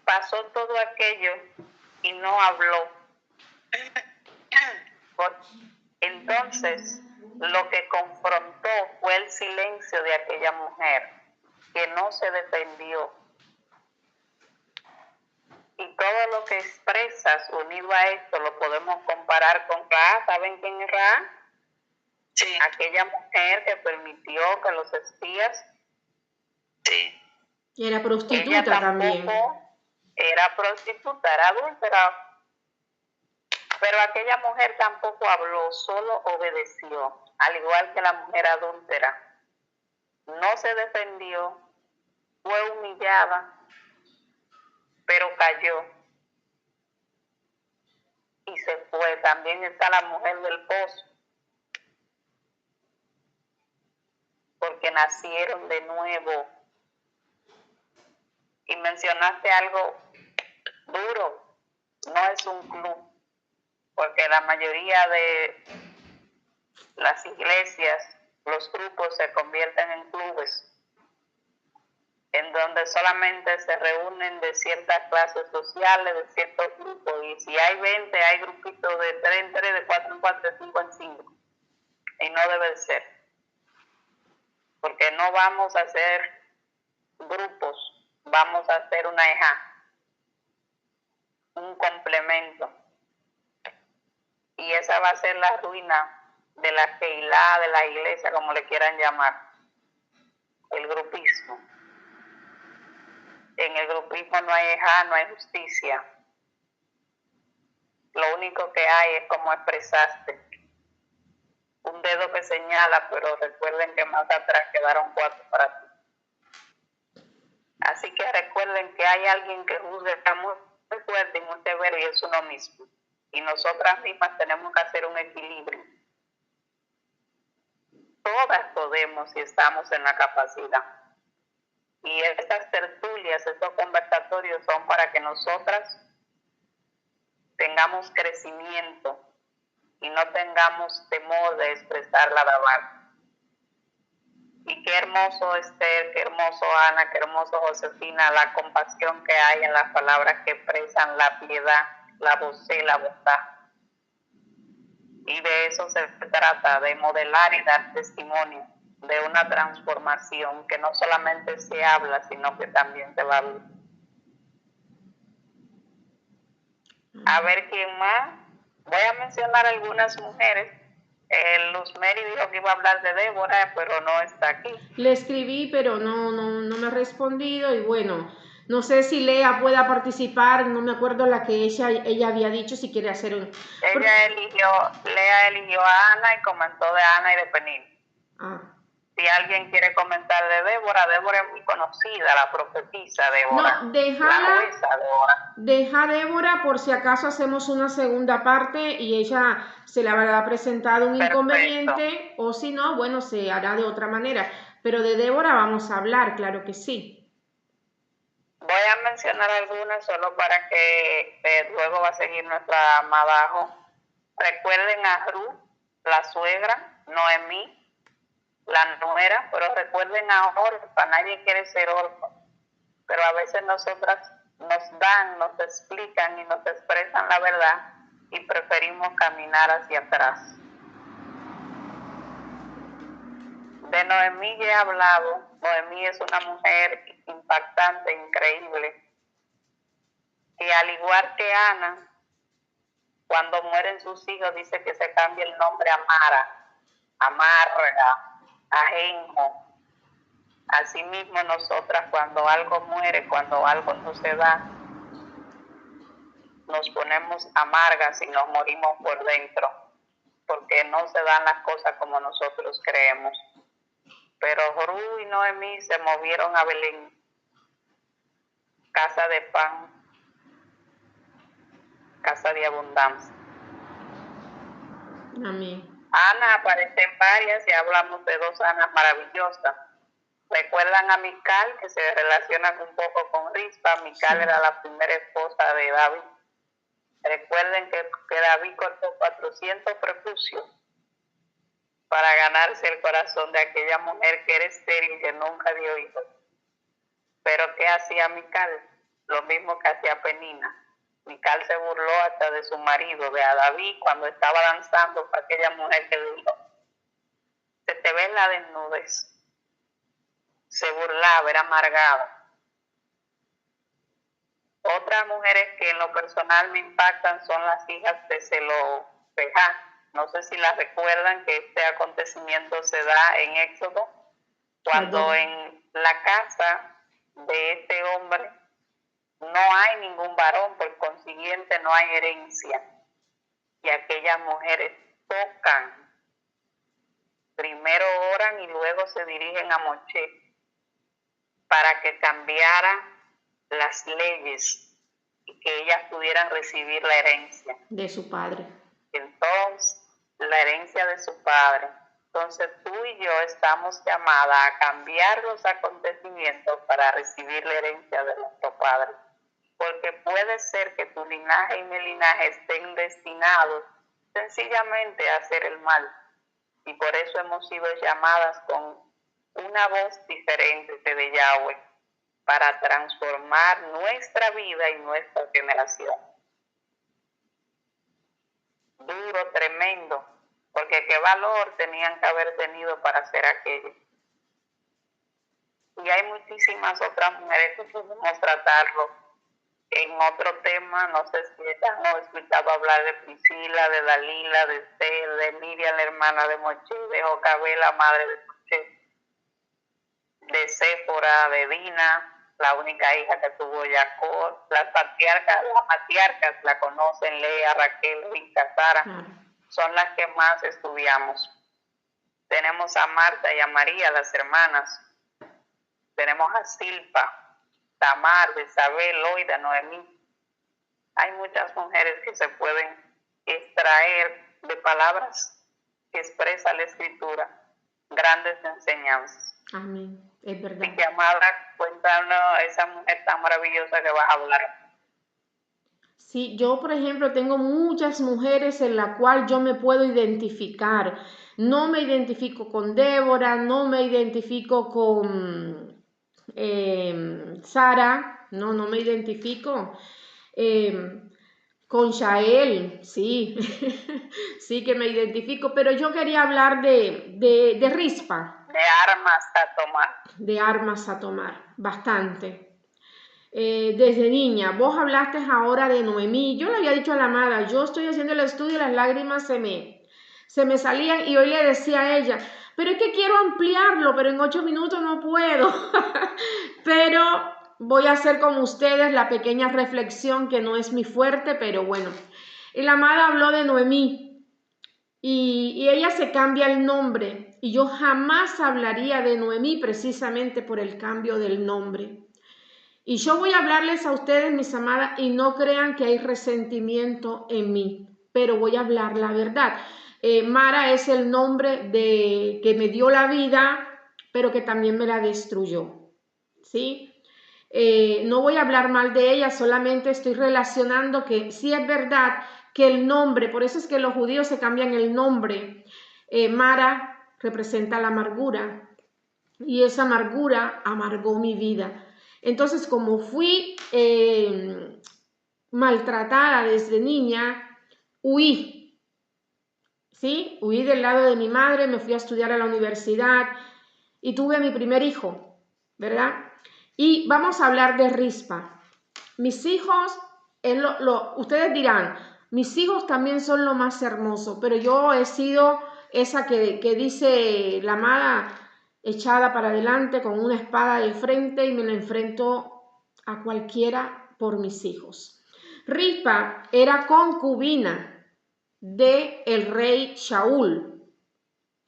Pasó todo aquello y no habló. Entonces, lo que confrontó fue el silencio de aquella mujer, que no se defendió. Y todo lo que expresas unido a esto lo podemos comparar con Ra. ¿Saben quién es Ra? Sí, Aquella mujer que permitió que los espías, sí, Y era ella prostituta tampoco también. era prostituta, era adúltera, pero aquella mujer tampoco habló, solo obedeció, al igual que la mujer adúltera. No se defendió, fue humillada, pero cayó y se fue. También está la mujer del pozo, porque nacieron de nuevo. Y mencionaste algo duro, no es un club, porque la mayoría de las iglesias, los grupos se convierten en clubes, en donde solamente se reúnen de ciertas clases sociales, de ciertos grupos, y si hay 20, hay grupitos de 3 en 3, de 4 en 4, de 5 en 5, y no debe ser, porque no vamos a hacer grupos, vamos a hacer una un complemento, y esa va a ser la ruina de la Keilah, de la iglesia, como le quieran llamar, el grupismo. En el grupismo no hay no hay justicia. Lo único que hay es cómo expresaste. Un dedo que señala, pero recuerden que más atrás quedaron 4 para ti. Así que recuerden que hay alguien que juzga muy fuerte y muy severo, y es uno mismo. Y nosotras mismas tenemos que hacer un equilibrio. Todas podemos si estamos en la capacidad. Y estas tertulias, estos conversatorios son para que nosotras tengamos crecimiento y no tengamos temor de expresar la verdad. Y qué hermoso Esther, qué hermoso Ana, qué hermoso Josefina, la compasión que hay en las palabras que expresan la piedad, la voz y la bondad. Y de eso se trata, de modelar y dar testimonio de una transformación que no solamente se habla, sino que también se va a ver. A ver quién más. Voy a mencionar algunas mujeres. Luz Mary dijo que iba a hablar de Débora, pero no está aquí. Le escribí, pero no me ha respondido y bueno, no sé si Lea pueda participar, no me acuerdo la que ella había dicho si quiere hacer un... Lea eligió a Ana y comentó de Ana y de Penil. Ah. Si alguien quiere comentar de Débora, Débora es muy conocida, la profetisa Débora. No, la jueza Débora. Deja a Débora por si acaso hacemos una segunda parte y ella se le habrá presentado un Perfecto. inconveniente, o si no, bueno, se hará de otra manera. Pero de Débora vamos a hablar, claro que sí. Voy a mencionar algunas solo para que luego va a seguir nuestra Madajo. Recuerden a Ruth, la suegra, Noemí, la nuera, pero recuerden a Orfa. Nadie quiere ser Orfa, pero a veces nosotras nos explican y nos expresan la verdad y preferimos caminar hacia atrás. De Noemí ya he hablado. Noemí es una mujer impactante, increíble, que al igual que Ana, cuando mueren sus hijos dice que se cambia el nombre a Mara, Amarga, Ajenjo. Asimismo nosotras, cuando algo muere, cuando algo no se da, nos ponemos amargas y nos morimos por dentro, porque no se dan las cosas como nosotros creemos. Pero Ruth y Noemí se movieron a Belén, casa de pan, casa de abundancia. Amén. Ana aparece en varias y hablamos de 2 Anas maravillosas. ¿Recuerdan a Mical, que se relacionan un poco con Rispa? Mical era la primera esposa de David. Recuerden que David cortó 400 prepucios para ganarse el corazón de aquella mujer que era estéril, que nunca dio hijos. Pero ¿qué hacía Mical? Lo mismo que hacía Penina. Mical se burló hasta de su marido, de a David, cuando estaba danzando para aquella mujer que le dijo, se te ve en la desnudez. Se burlaba, era amargada. Otras mujeres que en lo personal me impactan son las hijas de Zelofejá. No sé si las recuerdan, que este acontecimiento se da en Éxodo, cuando en la casa de este hombre no hay ningún varón, por consiguiente no hay herencia. Y aquellas mujeres tocan, primero oran y luego se dirigen a Moshe para que cambiara las leyes y que ellas pudieran recibir la herencia de su padre. Entonces, la herencia de su padre. Entonces tú y yo estamos llamadas a cambiar los acontecimientos para recibir la herencia de nuestro padre. Porque puede ser que tu linaje y mi linaje estén destinados sencillamente a hacer el mal. Y por eso hemos sido llamadas con una voz diferente de Yahweh para transformar nuestra vida y nuestra generación. Duro, tremendo, porque qué valor tenían que haber tenido para hacer aquello. Y hay muchísimas otras mujeres que podemos tratarlo en otro tema. No sé si han escuchado hablar de Priscila, de Dalila, de Esther, de Miriam, la hermana de Moshe, de Jocabed, la madre de Moshe, de Séfora, de Dina, la única hija que tuvo Jacob. Las matriarcas la conocen, Lea, Raquel, Rita, Sara, son las que más estudiamos. Tenemos a Marta y a María, las hermanas. Tenemos a Silpa, Tamar, Isabel, Loida, Noemí. Hay muchas mujeres que se pueden extraer de palabras que expresa la Escritura grandes enseñanzas. Amén, es verdad. Y que, amada, cuéntanos esa mujer tan maravillosa que vas a hablar. Sí, yo por ejemplo tengo muchas mujeres en las cuales yo me puedo identificar. No me identifico con Débora, no me identifico con Sara, no me identifico. Con Shael, sí, sí que me identifico, pero yo quería hablar de Rispa. De armas a tomar. De armas a tomar, bastante. Desde niña, vos hablaste ahora de Noemí. Yo le había dicho a la amada, yo estoy haciendo el estudio y las lágrimas se me salían, y hoy le decía a ella, pero es que quiero ampliarlo, pero en 8 minutos no puedo. Pero voy a hacer con ustedes la pequeña reflexión, que no es mi fuerte, pero bueno. Y la amada habló de Noemí y ella se cambia el nombre, y yo jamás hablaría de Noemí precisamente por el cambio del nombre. Y yo voy a hablarles a ustedes, mis amadas, y no crean que hay resentimiento en mí, pero voy a hablar la verdad. Mara es el nombre que me dio la vida, pero que también me la destruyó, ¿sí? No voy a hablar mal de ella, solamente estoy relacionando que sí es verdad que el nombre, por eso es que los judíos se cambian el nombre. Mara representa la amargura, y esa amargura amargó mi vida. Entonces, como fui maltratada desde niña, huí, ¿sí? Huí del lado de mi madre, me fui a estudiar a la universidad y tuve a mi primer hijo, ¿verdad? Y vamos a hablar de Rispa. Mis hijos, ustedes dirán, mis hijos también son lo más hermoso, pero yo he sido esa que dice la amada, echada para adelante con una espada de frente, y me la enfrento a cualquiera por mis hijos. Rispa era concubina del rey Shaul,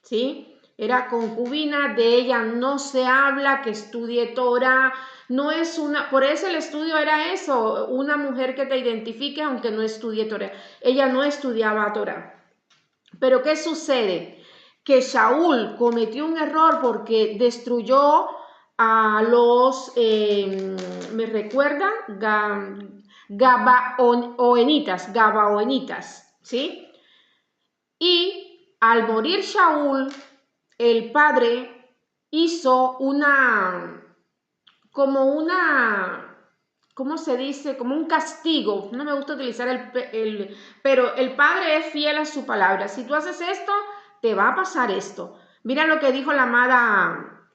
¿sí? Era concubina de ella, no se habla que estudie Torah, no es una, por eso el estudio era eso, una mujer que te identifique aunque no estudie Torah. Ella no estudiaba Torah. Pero ¿qué sucede? Que Shaul cometió un error porque destruyó a los, ¿me recuerdan? Gabaonitas, ¿sí? Y al morir Shaul, el padre hizo ¿cómo se dice? Como un castigo. No me gusta utilizar pero el padre es fiel a su palabra. Si tú haces esto, te va a pasar esto. Mira lo que dijo la amada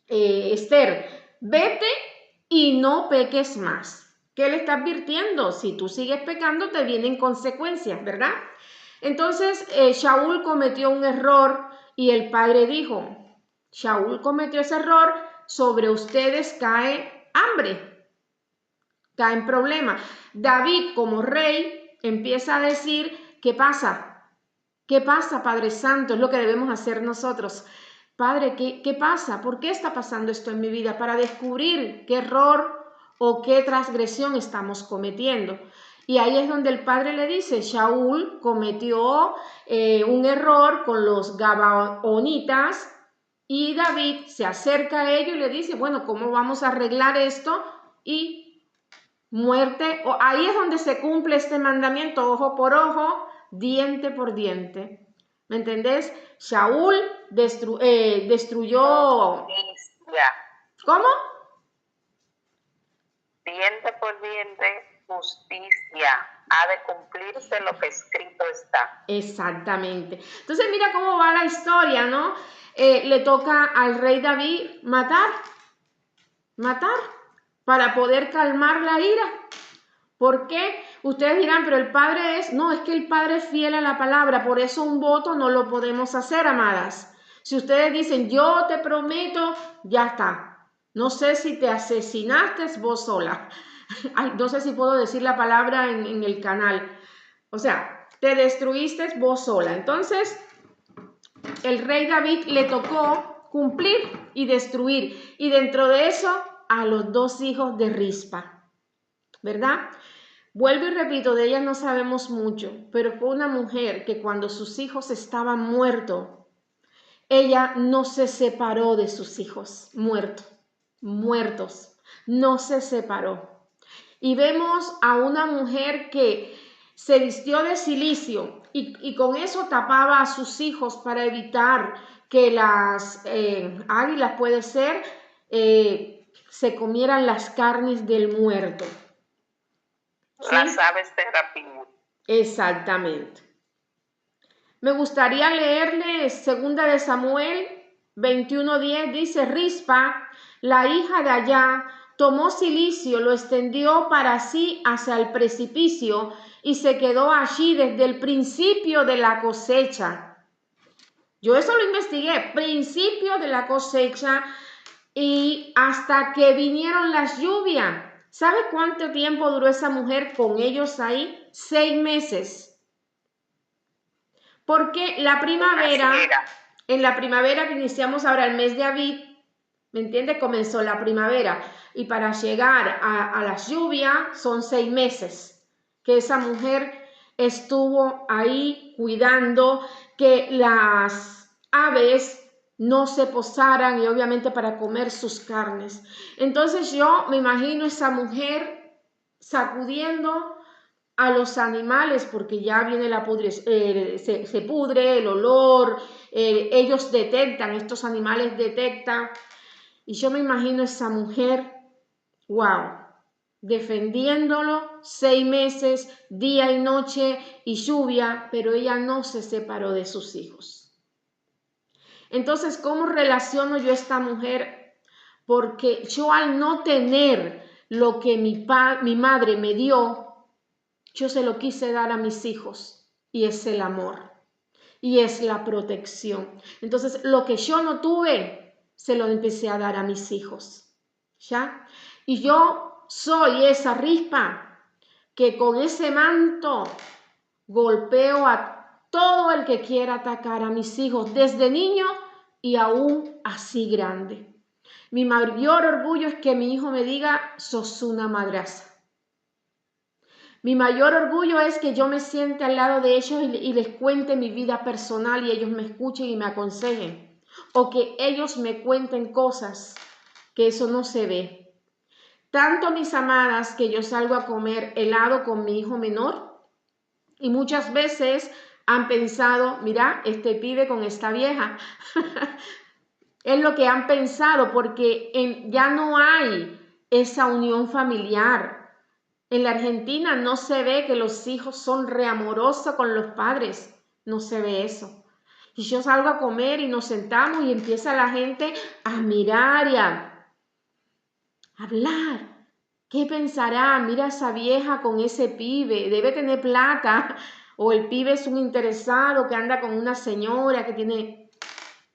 Esther, vete y no peques más. ¿Qué le está advirtiendo? Si tú sigues pecando, te vienen consecuencias, ¿verdad? Entonces, Shaul cometió un error y el padre dijo, Shaul cometió ese error, sobre ustedes cae hambre, caen problemas. David, como rey, empieza a decir, ¿qué pasa? ¿Qué pasa, Padre Santo? Es lo que debemos hacer nosotros. Padre, ¿qué pasa? ¿Por qué está pasando esto en mi vida? Para descubrir qué error o qué transgresión estamos cometiendo. Y ahí es donde el padre le dice, Shaul cometió un error con los gabaonitas y David se acerca a ellos y le dice, bueno, ¿cómo vamos a arreglar esto? Y muerte, ahí es donde se cumple este mandamiento, ojo por ojo, diente por diente. ¿Me entendés? Shaul destruyó... Justicia. ¿Cómo? Diente por diente, justicia. Ha de cumplirse lo que escrito está. Exactamente. Entonces mira cómo va la historia, ¿no? Le toca al rey David matar, para poder calmar la ira. ¿Por qué? Ustedes dirán, pero el padre no, es que el padre es fiel a la palabra, por eso un voto no lo podemos hacer, amadas. Si ustedes dicen, yo te prometo, ya está. No sé si te asesinaste vos sola. Ay, no sé si puedo decir la palabra en el canal. O sea, te destruiste vos sola. Entonces, el rey David le tocó cumplir y destruir. Y dentro de eso, a los 2 hijos de Rispa, ¿verdad? Vuelvo y repito, de ella no sabemos mucho, pero fue una mujer que cuando sus hijos estaban muertos, ella no se separó de sus hijos muertos, no se separó. Y vemos a una mujer que se vistió de cilicio y con eso tapaba a sus hijos para evitar que las águilas, puede ser, se comieran las carnes del muerto. ¿Sí? Las aves de rapiña. Exactamente. Me gustaría leerles 2 de Samuel 21:10, dice, Rispa, la hija de Ayá, tomó cilicio, lo extendió para sí hacia el precipicio y se quedó allí desde el principio de la cosecha. Yo eso lo investigué, principio de la cosecha y hasta que vinieron las lluvias. ¿Sabe cuánto tiempo duró esa mujer con ellos ahí? 6 meses. Porque la primavera, en la primavera que iniciamos ahora el mes de Aviv, ¿me entiende? Comenzó la primavera y para llegar a las lluvias son 6 meses que esa mujer estuvo ahí cuidando que las aves no se posaran y obviamente para comer sus carnes. Entonces yo me imagino esa mujer sacudiendo a los animales porque ya viene la se pudre el olor, ellos detectan, estos animales detectan, y yo me imagino esa mujer, wow, defendiéndolo 6 meses, día y noche y lluvia, pero ella no se separó de sus hijos. Entonces, ¿cómo relaciono yo a esta mujer? Porque yo al no tener lo que mi madre me dio, yo se lo quise dar a mis hijos y es el amor y es la protección. Entonces, lo que yo no tuve, se lo empecé a dar a mis hijos, ¿ya? Y yo soy esa Rispa que con ese manto golpeo a todo el que quiera atacar a mis hijos, desde niño y aún así grande. Mi mayor orgullo es que mi hijo me diga, sos una madraza. Mi mayor orgullo es que yo me siente al lado de ellos y les cuente mi vida personal y ellos me escuchen y me aconsejen. O que ellos me cuenten cosas que eso no se ve. Tanto, mis amadas, que yo salgo a comer helado con mi hijo menor y muchas veces han pensado, mira, este pibe con esta vieja. Es lo que han pensado porque ya no hay esa unión familiar. En la Argentina no se ve que los hijos son reamorosos con los padres. No se ve eso. Y yo salgo a comer y nos sentamos y empieza la gente a mirar y a hablar. ¿Qué pensará? Mira esa vieja con ese pibe, debe tener plata. O el pibe es un interesado que anda con una señora que tiene...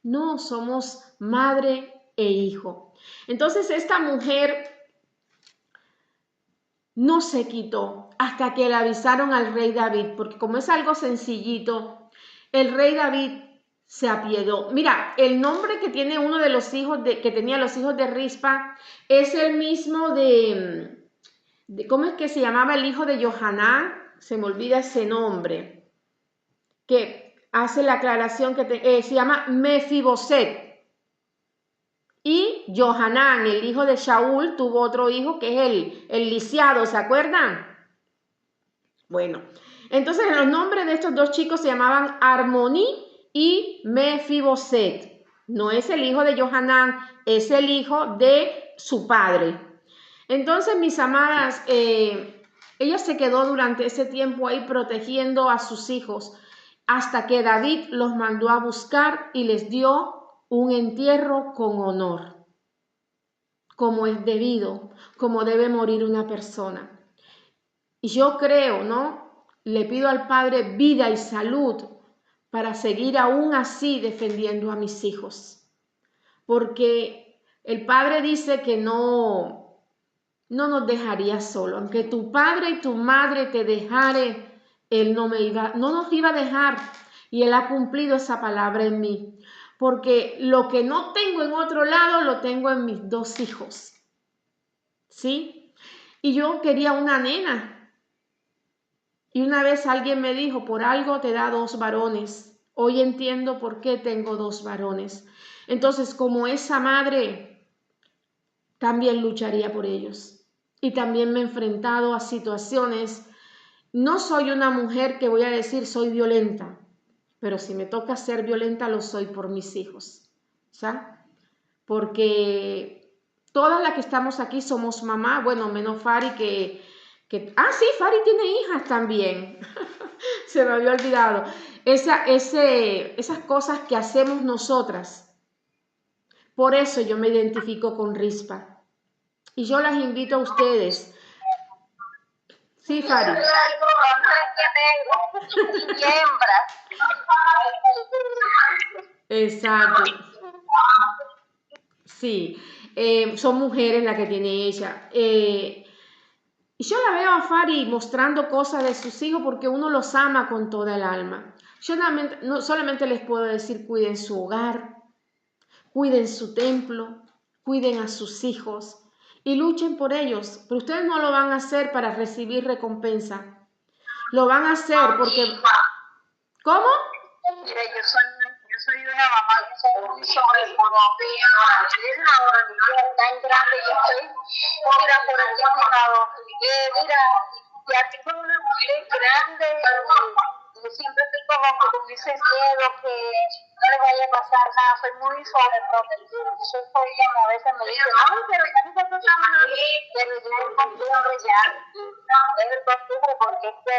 No, somos madre e hijo. Entonces esta mujer no se quitó hasta que le avisaron al rey David, porque como es algo sencillito, el rey David se apiadó. Mira, el nombre que tiene uno de los hijos que tenía los hijos de Rispa es el mismo de ¿cómo es que se llamaba el hijo de Johanán? Se me olvida ese nombre, que hace la aclaración que se llama Mefiboset. Y Johanán, el hijo de Shaul, tuvo otro hijo que es el lisiado, ¿se acuerdan? Bueno, entonces los nombres de estos dos chicos se llamaban Armoní y Mefiboset. No es el hijo de Johanán, es el hijo de su padre. Entonces, mis amadas, ella se quedó durante ese tiempo ahí protegiendo a sus hijos hasta que David los mandó a buscar y les dio un entierro con honor, como es debido, como debe morir una persona. Y yo creo, ¿no? Le pido al Padre vida y salud para seguir aún así defendiendo a mis hijos. Porque el Padre dice que no nos dejaría solo. Aunque tu padre y tu madre te dejare, Él no nos iba a dejar. Y Él ha cumplido esa palabra en mí. Porque lo que no tengo en otro lado, lo tengo en mis dos hijos. ¿Sí? Y yo quería una nena. Y una vez alguien me dijo, por algo te da dos varones. Hoy entiendo por qué tengo dos varones. Entonces, como esa madre, también lucharía por ellos. Y también me he enfrentado a situaciones. No soy una mujer que voy a decir soy violenta, pero si me toca ser violenta lo soy por mis hijos, ¿sabes? Porque todas las que estamos aquí somos mamá, bueno, menos Fari sí, Fari tiene hijas también. Se me había olvidado. Esas cosas que hacemos nosotras. Por eso yo me identifico con Rispa. Y yo las invito a ustedes. Sí, Fari. Exacto. Sí, son mujeres las que tiene ella. Y yo la veo a Fari mostrando cosas de sus hijos porque uno los ama con toda el alma. Yo no solamente les puedo decir cuiden su hogar, cuiden su templo, cuiden a sus hijos y luchen por ellos. Pero ustedes no lo van a hacer para recibir recompensa. Lo van a hacer porque... ¿Cómo? Mira, yo soy una mamá muy sobreprotegida. Ahora mi hija es tan grande y estoy, mira, por aquí a mi lado. Mira, ya tengo una mujer grande y yo siempre estoy como con ese miedo que no le vaya a pasar nada. Soy muy sobreprotegida. Entonces ella a veces me dice, no, pero ya no se está mal. Pero ya es costumbre ya. Es costumbre porque es que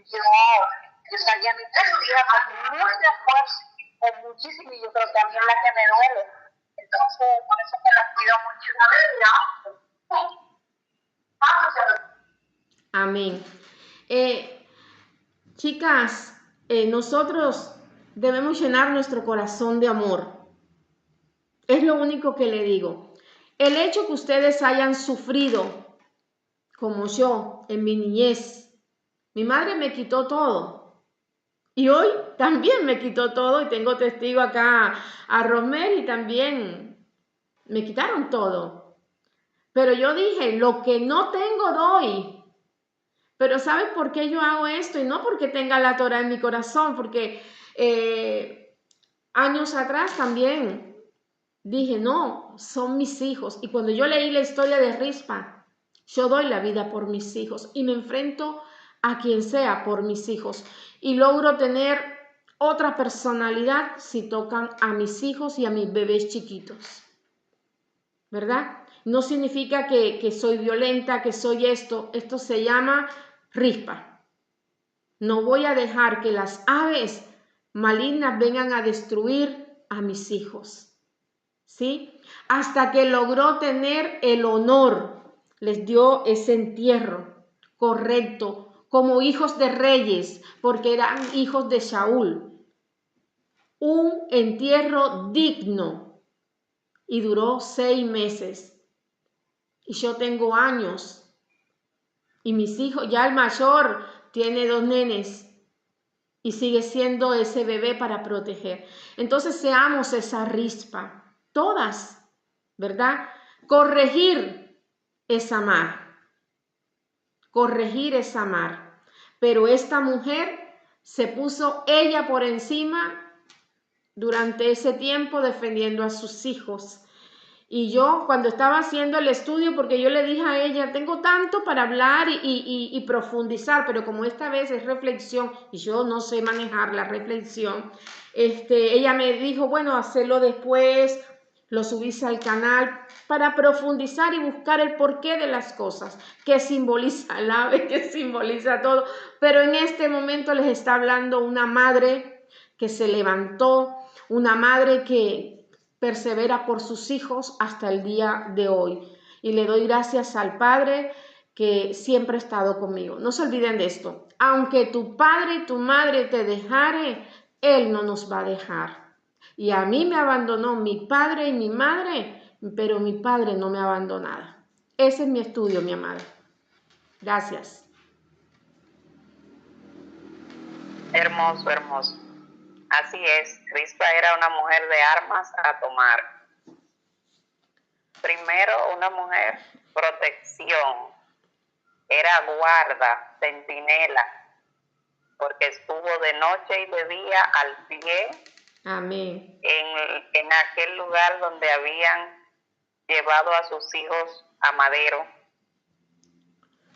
yo salí a mi vida con mucha fuerza, con muchísimo, y yo creo que también la que me duele. Entonces, por eso que la cuido mucho. Amén. Chicas, nosotros debemos llenar nuestro corazón de amor. Es lo único que le digo. El hecho que ustedes hayan sufrido, como yo, en mi niñez, mi madre me quitó todo. Y hoy también me quitó todo y tengo testigo acá a Romel y también me quitaron todo. Pero yo dije, lo que no tengo doy. Pero ¿sabes por qué yo hago esto? Y no porque tenga la Torah en mi corazón, porque años atrás también dije, no, son mis hijos. Y cuando yo leí la historia de Rispa, yo doy la vida por mis hijos y me enfrento a quien sea por mis hijos y logro tener otra personalidad si tocan a mis hijos y a mis bebés chiquitos, ¿verdad? No significa que soy violenta, que soy esto se llama rispa. No voy a dejar que las aves malignas vengan a destruir a mis hijos, ¿sí? Hasta que logró tener el honor, les dio ese entierro correcto, como hijos de reyes, porque eran hijos de Saúl. Un entierro digno y duró 6 meses. Y yo tengo años y mis hijos, ya el mayor tiene 2 nenes y sigue siendo ese bebé para proteger. Entonces seamos esa rispa, todas, ¿verdad? Corregir es amar, corregir es amar. Pero esta mujer se puso ella por encima durante ese tiempo defendiendo a sus hijos. Y yo cuando estaba haciendo el estudio, porque yo le dije a ella, tengo tanto para hablar y profundizar, pero como esta vez es reflexión y yo no sé manejar la reflexión, ella me dijo, bueno, hacerlo después, lo subís al canal para profundizar y buscar el porqué de las cosas, qué simboliza el ave, qué simboliza todo. Pero en este momento les está hablando una madre que se levantó, una madre que persevera por sus hijos hasta el día de hoy. Y le doy gracias al Padre que siempre ha estado conmigo. No se olviden de esto. Aunque tu padre y tu madre te dejare, Él no nos va a dejar. Y a mí me abandonó mi padre y mi madre, pero mi padre no me ha abandonado. Ese es mi estudio, mi amada. Gracias. Hermoso, hermoso. Así es, Rispa era una mujer de armas a tomar. Primero, una mujer protección, era guarda, centinela, porque estuvo de noche y de día al pie. Amén. En aquel lugar donde habían llevado a sus hijos a madero,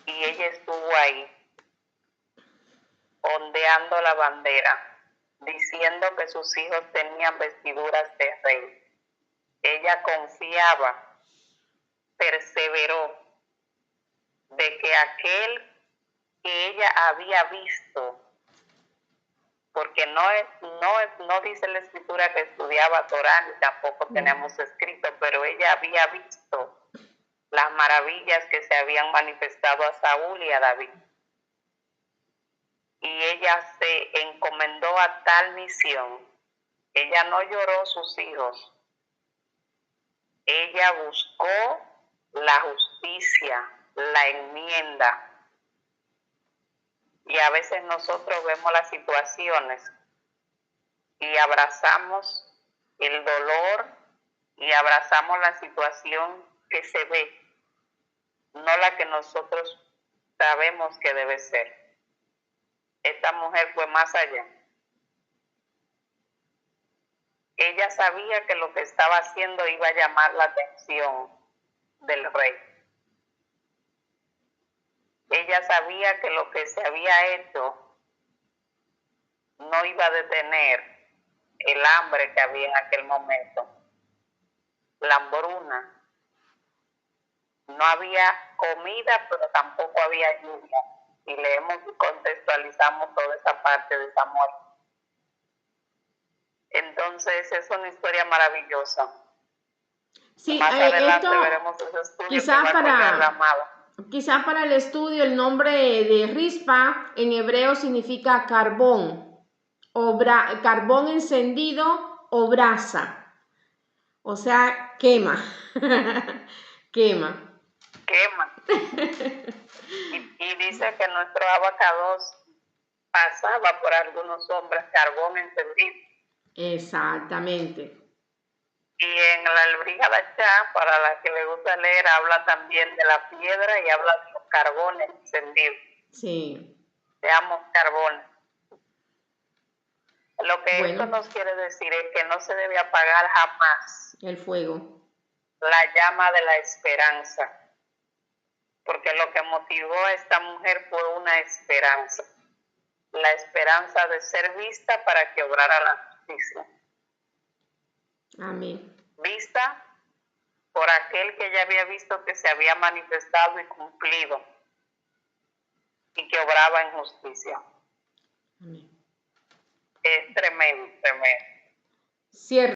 y ella estuvo ahí, ondeando la bandera, diciendo que sus hijos tenían vestiduras de rey. Ella confiaba, perseveró, de que aquel que ella había visto, porque no dice la escritura que estudiaba Torá, ni tampoco tenemos escrito, pero ella había visto las maravillas que se habían manifestado a Saúl y a David. Y ella se encomendó a tal misión. Ella no lloró sus hijos. Ella buscó la justicia, la enmienda. Y a veces nosotros vemos las situaciones y abrazamos el dolor y abrazamos la situación que se ve, no la que nosotros sabemos que debe ser. Esta mujer fue más allá. Ella sabía que lo que estaba haciendo iba a llamar la atención del rey. Ella sabía que lo que se había hecho no iba a detener el hambre que había en aquel momento, la hambruna. No había comida, pero tampoco había lluvia. Y leemos y contextualizamos toda esa parte de esa muerte. Entonces es una historia maravillosa. Sí, más adelante esto veremos ese estudio quizás que va a colgar la amada. Quizás para el estudio el nombre de rispa en hebreo significa carbón, carbón encendido o brasa, o sea, quema, quema. Quema. y dice que nuestro abacados pasaba por algunos hombres carbón encendido. Exactamente. Y en la Albrija Dachá, para la que le gusta leer, habla también de la piedra y habla de los carbones encendidos. Sí. Seamos carbones. Lo que Bueno, esto nos quiere decir es que no se debe apagar jamás el fuego. la llama de la esperanza. porque lo que motivó a esta mujer fue una esperanza, la esperanza de ser vista para que obrara la justicia. Amén. Vista por aquel que ella había visto que se había manifestado y cumplido y que obraba en justicia. Amén. Es tremendo, tremendo. Cierto.